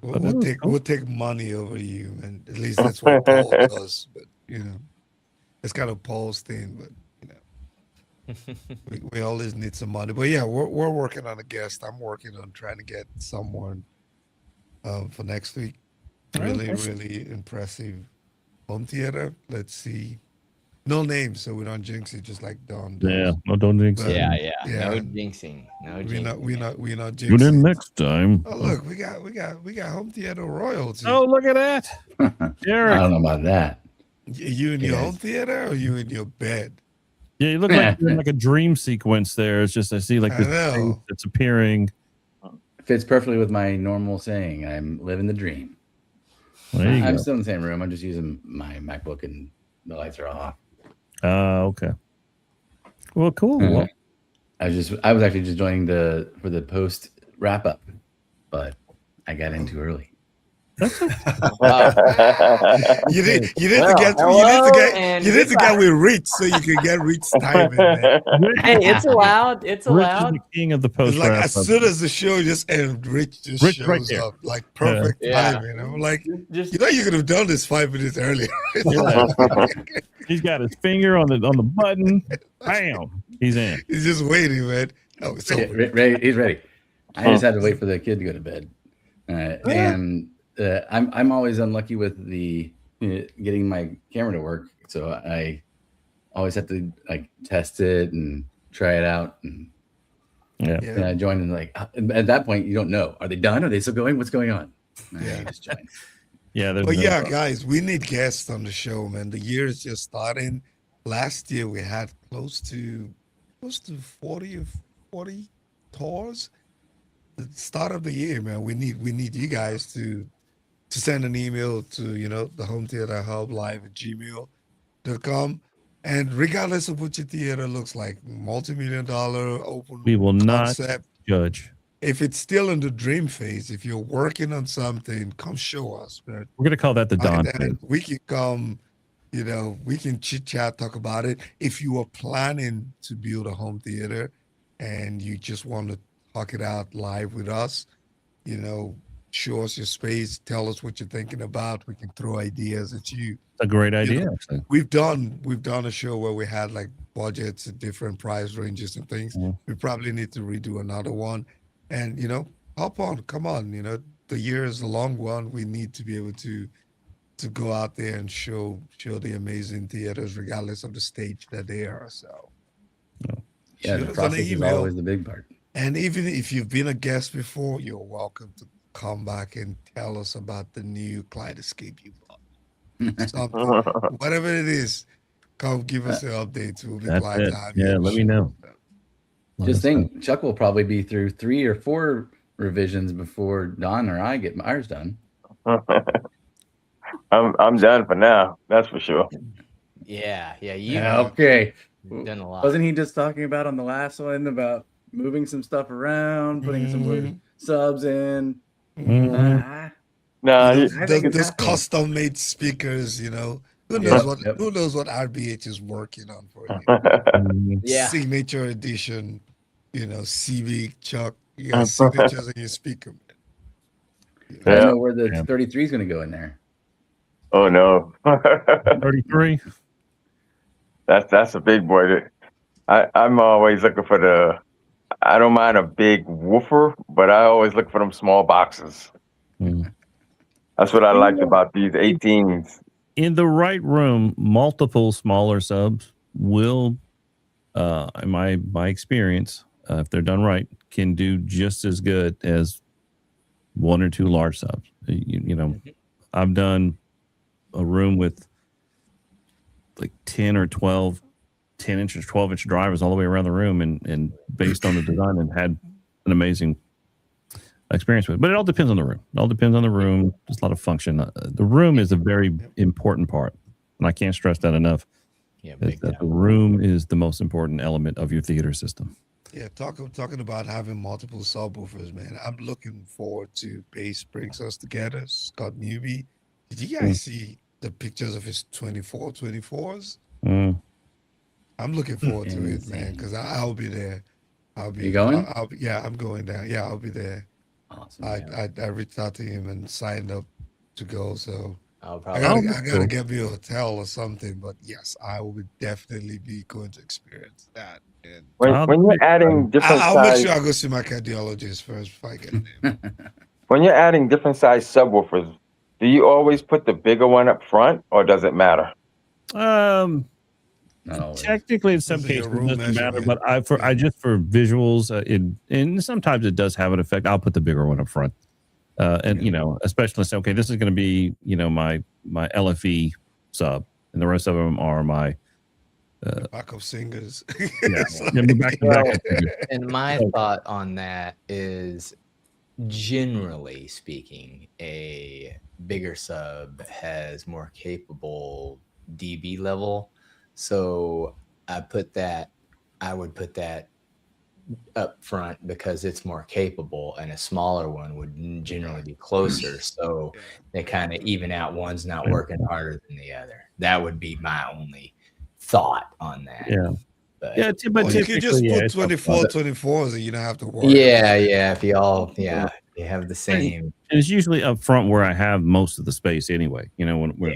We'll take money over you, and at least that's what Paul does. But it's kind of Paul's thing. But we always need some money. But yeah, we're working on a guest. I'm working on trying to get someone for next week. Really impressive home theater. Let's see. No names, so we don't jinx it, just like Don does. Yeah, no, don't jinx it. Yeah. No jinxing. We're not jinxing. Tune in next time. Oh, look, we got home theater royalty. Oh, look at that, Eric. I don't know about that. You in your home theater or you in your bed? Yeah, you look like you're in like a dream sequence there. It's just I see like this thing that's appearing. Fits perfectly with my normal saying. I'm living the dream. I'm still in the same room. I'm just using my MacBook and the lights are off. Okay. Well, cool. Well, I was actually just joining for the post wrap up, but I got in too early. You need to get with Rich so you can get Rich's time in there. Hey, it's allowed. It's allowed. Rich is the king of the post. It's like as soon as the show just ended, Rich shows right up like perfect time. Like you could have done this 5 minutes earlier. He's got his finger on the button. Bam, he's in. He's just waiting, man. Oh, he's ready. I just had to wait for the kid to go to bed, and. I'm always unlucky with the getting my camera to work, so I always have to like test it and try it out. And I joined and like at that point you don't know, are they done? Are they still going? What's going on? I just join. Guys, we need guests on the show, man. The year is just starting. Last year we had close to 40 tours. The start of the year, man. We need you guys to send an email to the Home Theater Hub live@gmail.com, and regardless of what your theater looks like, multi-million-dollar open, we will concept, not judge. If it's still in the dream phase, if you're working on something, come show us, man. We're gonna call that the Don phase. We can come, we can chit chat, talk about it. If you are planning to build a home theater and you just want to talk it out live with us, show us your space, tell us what you're thinking about. We can throw ideas at you. It's a great idea, actually. We've done a show where we had like budgets and different price ranges and things. We probably need to redo another one. And hop on, come on. The year is a long one. We need to be able to go out there and show the amazing theaters, regardless of the stage that they are. So the process is always the big part. And even if you've been a guest before, you're welcome to come back and tell us about the new Kaleidoscape you bought. Something, whatever it is, come give us an update. We'll be That's glad it. to have you. Yeah, on the let me show. know. Let Just us know. think, Chuck will probably be through 3 or 4 revisions before Don or I get ours done. I'm done for now. That's for sure. Yeah, yeah. Okay. You've done a lot. Wasn't he just talking about on the last one about moving some stuff around, putting some more subs in? Mhm. No, You I know, think it's those happening. custom made speakers, you know. Who Yep, knows what yep. who knows what RBH is working on for you? Mhm. Yeah. Signature edition, you know, CV Chuck. You got signatures in your speaker. I don't Yeah. know where the Yeah. 33 is going to go in there. Oh no. 33. That's a big boy. I'm always looking for the. I don't mind a big woofer, but I always look for them small boxes. Mhm. That's what I liked about these 18s. In the right room, multiple smaller subs will, in my experience, if they're done right, can do just as good as 1 or 2 large subs. You know, I've done a room with like 10 or 12 10-inch or 12-inch drivers all the way around the room, and based on the design, and had an amazing experience with it. But it all depends on the room. It all depends on the room. There's a lot of function. The room is a very important part, and I can't stress that enough. Yeah, That big the time. room is the most important element of your theater system. Yeah, talking about having multiple subwoofers, man. I'm looking forward to Bass brings us together. Scott Newby. Did you guys see the pictures of his 24s? Mm. I'm looking forward to it, Insane. man, because I'll be there. I'll be You going? I'll be, yeah, I'm going down. Yeah, I'll be there. Awesome. I reached out to him and signed up to go. So I'll I probably. gotta that's I gotta cool. get me a hotel or something. But yes, I will definitely be going to experience that. And When you're adding different I'll make size, sure I go see my cardiologist first before I get there. when you're adding different size subwoofers, do you always put the bigger one up front, or does it matter? Not always. Technically, in some Those are your cases, it room doesn't matter. measurement. But I just for visuals, and sometimes it does have an effect. I'll put the bigger one up front, and you know, especially say, okay, this is going to be my LFE sub, and the rest of them are my backup singers. yeah. So- Yeah, back to back. And my thought on that is, generally speaking, a bigger sub has more capable dB level. So I would put that up front because it's more capable, and a smaller one would generally be closer. So they kind of even out. One's not working harder than the other. That would be my only thought on that. Yeah. But Yeah, but Well, you can just typically, put it's up front. 24s and you don't have to worry. yeah, if you all you have the same. And it's usually up front where I have most of the space anyway. You know, when we're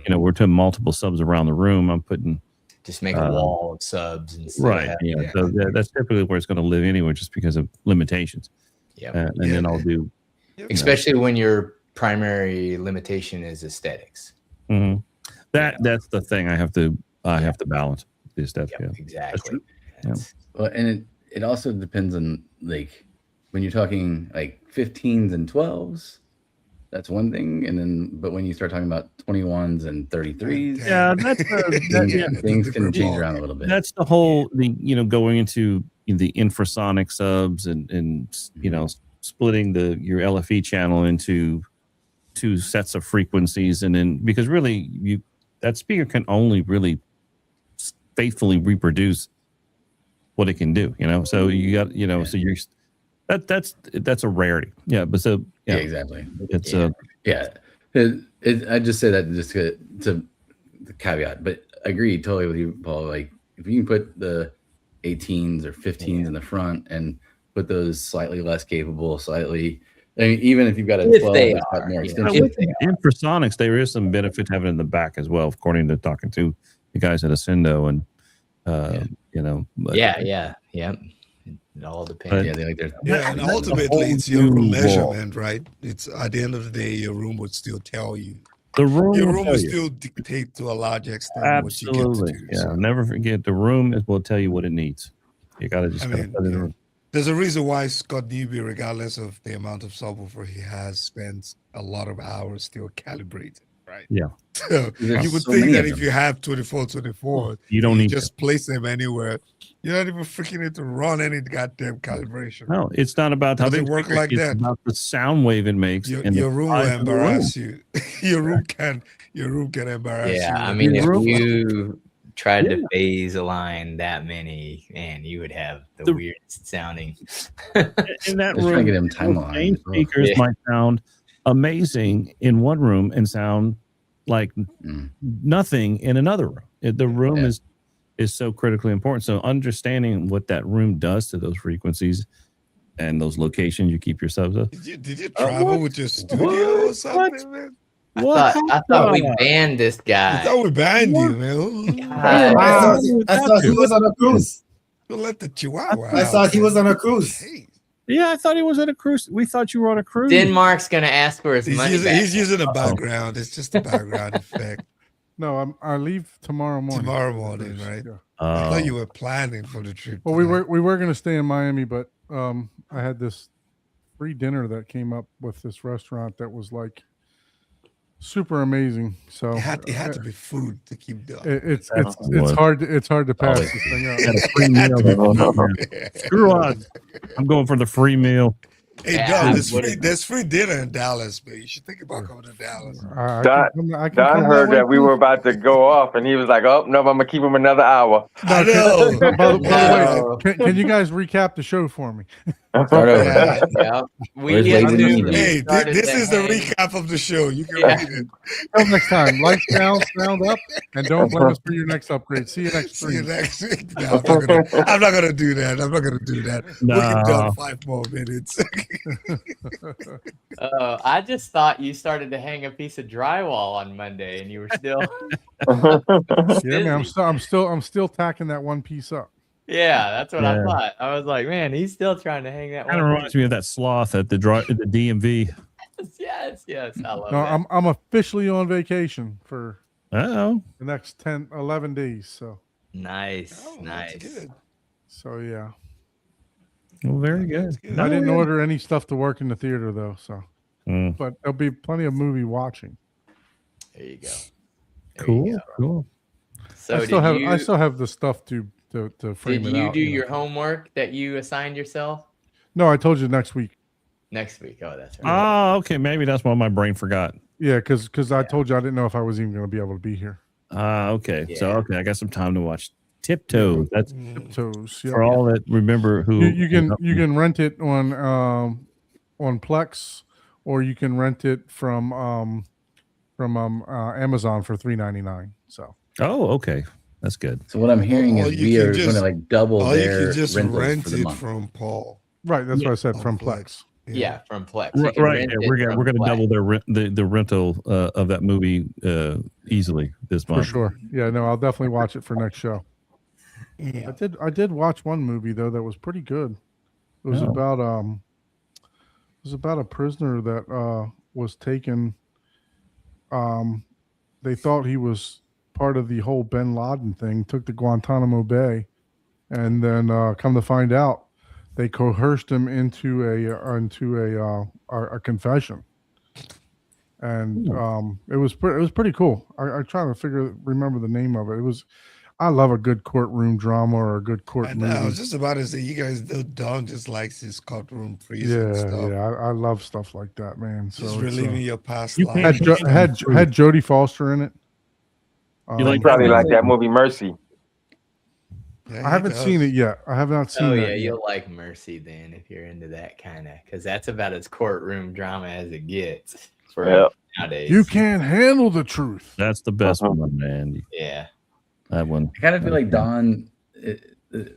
we're putting multiple subs around the room, I'm putting Just make a wall of subs and right. Yeah, so that's typically where it's going to live anyway, just because of limitations. Yeah, and then I'll do, especially when your primary limitation is aesthetics. Mm-hmm. That's the thing I have to balance the aesthetic. Yep, exactly. Well, and it also depends on, like, when you're talking like 15s and 12s, that's one thing, and then but when you start talking about 21s and 33s, things can change around a little bit. That's the whole going into the infrasonic subs and splitting your LFE channel into 2 sets of frequencies, and then because really that speaker can only really faithfully reproduce what it can do, so you got so you're that's a rarity. Yeah, but so yeah, exactly. It's I just say that just to the caveat, but I agree totally with you, Paul. Like, if you can put the 18s or 15s in the front and put those slightly less capable, even if you've got a 12 that's got more extension. With infrasonics, there is some benefit to having it in the back as well, according to talking to the guys at Ascendo, and It all depends. And ultimately it's your room measurement, right? It's at the end of the day, your room would still tell you. The room your will room tell will you. still dictate to a large extent Absolutely. what you get to do. Yeah, So, never forget the room will tell you what it needs. You got to just put it in the room. there's a reason why Scott Newby, regardless of the amount of subwoofer he has, spends a lot of hours still calibrating. right? Yeah. So There's you would so think many that of if them. you have 24, You don't need just place them anywhere. You don't even freaking need to run any goddamn calibration. No, it's not about how Doesn't big work like it's that. about the sound wave it makes. Your, and the your room will size of the room. embarrass you. your room can embarrass you. Yeah, I with mean, your if room. you tried Yeah. to phase align that many, man, you would have the The- weirdest sounding. In that Just trying to room, get him time those aligned same as well. speakers Yeah. might sound amazing in one room and sound like nothing in another room. The room Yeah. is so critically important. So understanding what that room does to those frequencies and those locations you keep your subs up. Did you travel with your studio or something, man? I thought we banned this I guy. thought we banned you, man. God. I thought he was on a cruise. Don't let the Chihuahua. I out, thought he man. was on a cruise. Hey, Yeah, I thought he was at a cruise. We thought you were on a cruise. Denmark's gonna ask for his he's money using, back. he's using a background. It's just a background effect. No, I leave tomorrow morning. Tomorrow morning, right? Yeah. I thought you were planning for the trip. Well, we tonight. were going to stay in Miami, but I had this free dinner that came up with this restaurant that was like super amazing. So It had to be food to keep the. it's What? hard to pass Always. this thing up. Got a free meal. Screw us. I'm going for the free meal. Hey, Yeah, Don, what- there's free dinner in Dallas, man. You should think about coming to Dallas. I can Don come heard way that we too. were about to go off, and he was like, "Oh no, I'm gonna keep him another hour." I know. By the No. way, can you guys recap the show for me? Start over. Yeah. Yeah, we Where's get Lady to. Nina? Hey, started this to is the hang. recap of the show. You can Yeah. read it. Until next time, lights down, sound up, and don't blame us for your next upgrade. See you next See you stream. next week. No, I'm not gonna do that. I'm not gonna do that. We can No. do 5 more minutes. I just thought you started to hang a piece of drywall on Monday, and you were still. Yeah, man, I'm still tacking that one piece up. Yeah, that's what Yeah. I thought. I was like, man, he's still trying to hang that Kind of one. reminds me of that sloth at the DMV. Yes, I love No, that. I'm officially on vacation for Oh, the next 11 days. Nice, Oh, that's nice. good. So yeah, well, very good. That's good. I didn't yeah. order any stuff to work in the theater though. So, Mm. but there'll be plenty of movie watching. There you go. There Cool, you go. cool. So I still did have the stuff to frame did it you out. do you know. your homework that you assigned yourself No, I told you next week. next week? Oh, that's right. Oh, okay. Maybe that's why my brain forgot. Yeah, because I told you I didn't know if I was even going to be able to be here. Okay. So, Yeah. okay. I got some time to watch Tiptoe. That's Tiptoes. for all that remember who You can rent it on Plex, or you can rent it from Amazon for $3.99. So Oh, okay. That's good. So what I'm hearing Or is you we can are just- going to like double Or you their can just rentals rent for the it month. from Paul. right, that's what I said on from Plex. Plex. Yeah, from Plex. You Right. can right. rent Yeah, it we're from gonna Plex. double the rental of that movie easily this For month. sure. Yeah, no, I'll definitely watch it for next show. Yeah. I did watch one movie though that was pretty good. It was Oh. about a prisoner that was taken. They thought he was part of the whole Bin Laden thing, took to Guantanamo Bay, and then come to find out, they coerced him into a confession. And it was pretty cool. I trying to remember the name of it. I love a good courtroom drama or a good court I know. I was movie. just about to say, you guys know Don just likes his courtroom prison stuff. Yeah, I love stuff like that, man. So Just it's, reliving your past You life. can't- had Jodie Foster in it. You like Probably that like that movie Mercy. Yeah, I haven't seen it yet. I have not seen Oh that yeah, yet. you'll like Mercy then if you're into that kind of, because that's about as courtroom drama as it gets for Yep. nowadays. You can't handle the truth. That's the best Uh-huh. one, man. Yeah. That one. I kind of feel like Don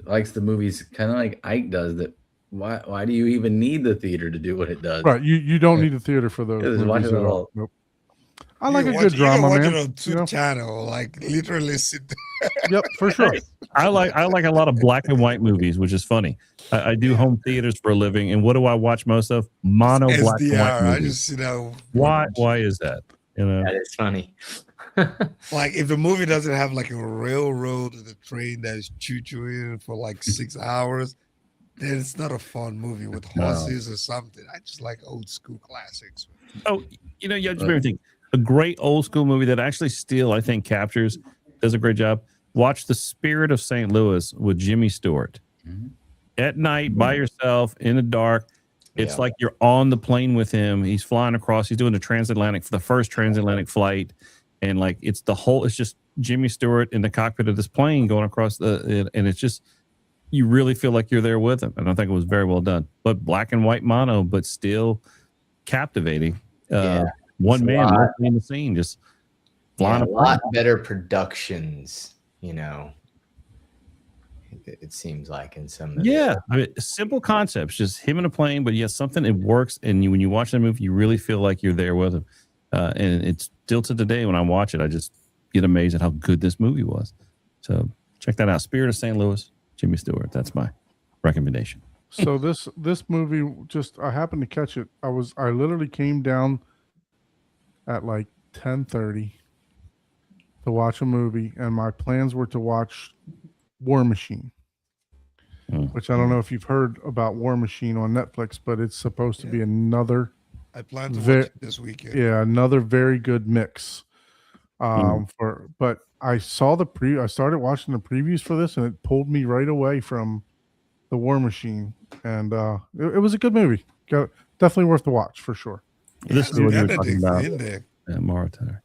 likes the movies kind of like Ike does. That why do you even need the theater to do what it does? Right. You don't need a theater for those. Yeah, just movies watch it at all. all. Nope. I like a You good can drama, watch man. it on Tube You know? channel, like literally sit there. Yep, for sure. I like a lot of black and white movies, which is funny. I do home theaters for a living, and what do I watch most of? Mono black and white SDR. I movies. just, you know, Why is that? You know, That is funny. like if the movie doesn't have like a railroad or the train that's choo-chooing for like 6 hours, then it's not a fun movie with No. horses or something. I just like old school classics. oh, you know, yeah, just everything. a great old school movie that actually still I think does a great job. Watch The Spirit of St. Louis with Jimmy Stewart. At night by yourself in the dark. It's like you're on the plane with him. He's flying across. He's doing the first transatlantic flight, and like it's just Jimmy Stewart in the cockpit of this plane going across and it's just you really feel like you're there with him. And I think it was very well done. But black and white mono, but still captivating. One man in the scene, just flying a lot better productions, it seems like in some of I mean, simple concepts, just him in a plane, but something it works, and when you watch that movie, you really feel like you're there with him. And it's still to today when I watch it, I just get amazed at how good this movie was. So check that out, Spirit of St. Louis, Jimmy Stewart. That's my recommendation. So this movie, I happened to catch it. I literally came down at like 10:30 to watch a movie, and my plans were to watch War Machine, which I don't know if you've heard about War Machine on Netflix, but it's supposed to be another. I plan to watch it this weekend. Yeah, another very good mix. But I saw I started watching the previews for this, and it pulled me right away from the War Machine, and it was a good movie. Definitely worth the watch for sure. This is what you're talking about. Mauritania.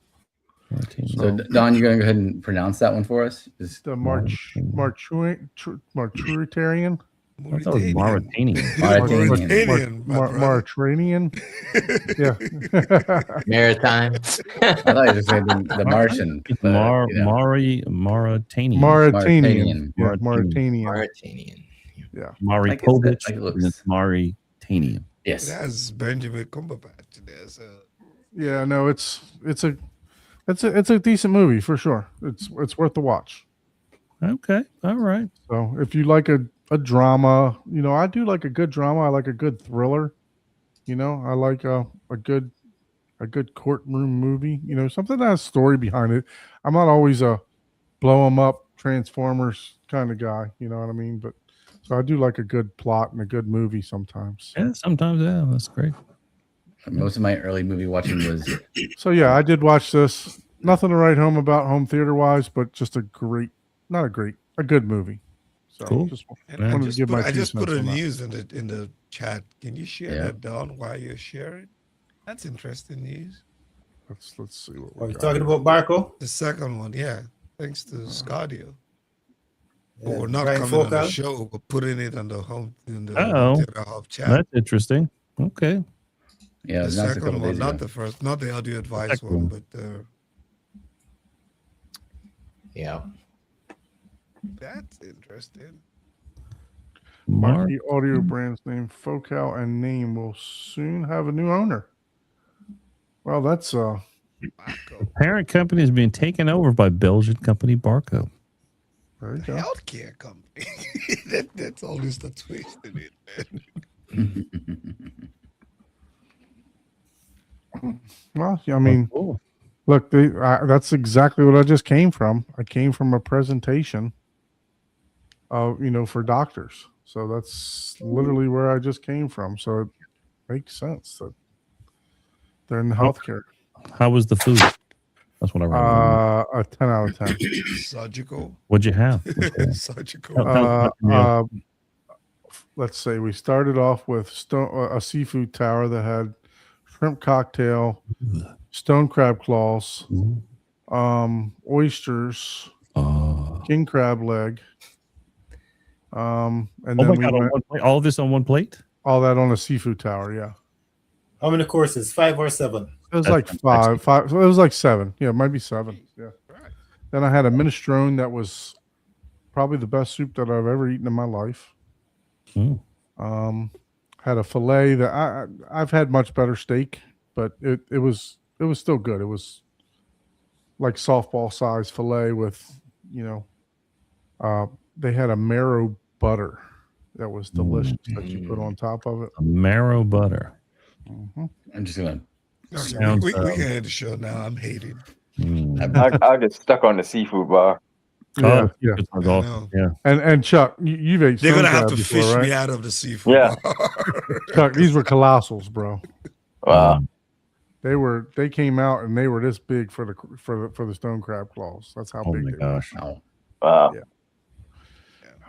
So Don, you're gonna go ahead and pronounce that one for us? It's the Marturitarian. I thought it was Mauritanian. Mauritanian. Yeah. Maritime. I thought you just said the Martian. Mauritanian. Mauritanian. Yeah. Maripovich. It's Mauritanian. Yes. It has Benjamin Cumberbatch in there. So. Yeah, no, it's a decent movie for sure. It's worth the watch. Okay. All right. So if you like a drama, I do like a good drama. I like a good thriller. I like a good courtroom movie. Something that has story behind it. I'm not always a blow 'em up Transformers kind of guy. You know what I mean? But so I do like a good plot and a good movie sometimes. Yeah, sometimes. Yeah, that's great. Most of my early movie watching was. So yeah, I did watch this. Nothing to write home about home theater wise, but just a good movie. So cool. I just put a news in the chat. Can you share that down while you're sharing? That's interesting news. Let's see what we're talking about, Barco. The second one, yeah. Thanks to Scardio. Yeah, or not Brian coming on the Focal. show, but putting it on the home chat. That's interesting. Okay. Yeah, the second one, not the first, not the audio advice one, but that's interesting. Marquee Audio brand's name, Focal, and name will soon have a new owner. Well, that's the parent company is being taken over by Belgian company Barco. There you go. Healthcare company. That's always the twist in it, man. Well, I mean, look, that's exactly what I just came from. I came from a presentation, for doctors. So that's literally where I just came from. So it makes sense that they're in healthcare. How was the food? That's what I read. A 10 out of 10. Surgical. What'd you have? Surgical. Let's say we started off with a seafood tower that had shrimp cocktail, stone crab claws, oysters, king crab leg. And then all of this on one plate? All that on a seafood tower, yeah. How many courses? 5 or 7? It was like five. It was like 7. Yeah, it might be 7. Yeah. Right. Then I had a minestrone that was probably the best soup that I've ever eaten in my life. Had a fillet that I've had much better steak, but it was still good. It was like softball size fillet with, they had a marrow butter that was delicious that you put on top of it. A marrow butter. Mm-hmm. I'm just gonna. We can end the show now. I'm hating. I get stuck on the seafood bar. Yeah. And Chuck, you've ate. They're gonna have to before, fish right? me out of the seafood. Yeah. Bar. Chuck, these were colossals, bro. Wow. They came out and they were this big for the stone crab claws. That's how Oh big my they gosh. Wow. Wow. Yeah.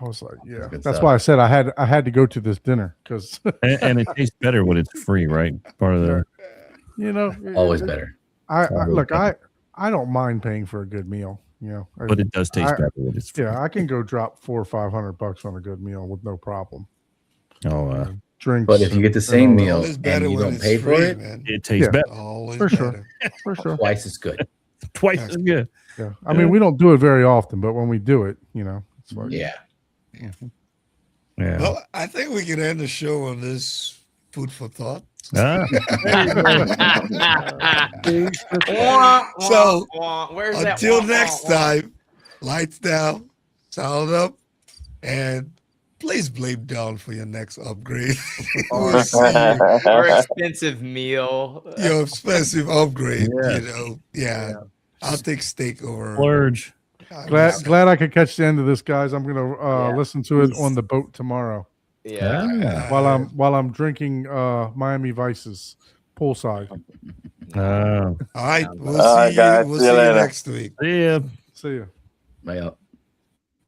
I was like, yeah. Good That's stuff. why I said I had to go to this dinner because And it tastes better when it's free, right? Part of the you know Always better. I Always look better. I don't mind paying for a good meal. You know, but it does taste better when it's free. yeah, I can go drop $400 or $500 on a good meal with no problem. Oh, Drinks, But if you get the and same all that. meal Always and better you when don't it's pay for free, it, man. it tastes Yeah. better. Always For sure. better. For sure. twice as good. Twice as good. Yeah. I mean, we don't do it very often, but when we do it, you know, it's like Yeah. Yeah. Well, I think we can end the show on this food for thought. Ah, So, Where's that? until next time, lights down, sound up, and please blame Don for your next upgrade. We'll see you. Or expensive meal. Your expensive upgrade, Yes. you know. Yeah. I'll take steak over. splurge. glad I could catch the end of this, guys. I'm gonna Yeah. listen to it Please. on the boat tomorrow Yeah. while I'm drinking Miami Vices poolside. Ah, All right. We'll All right, see you. guys. We'll See you see you later. next week. see ya. See ya. Bye.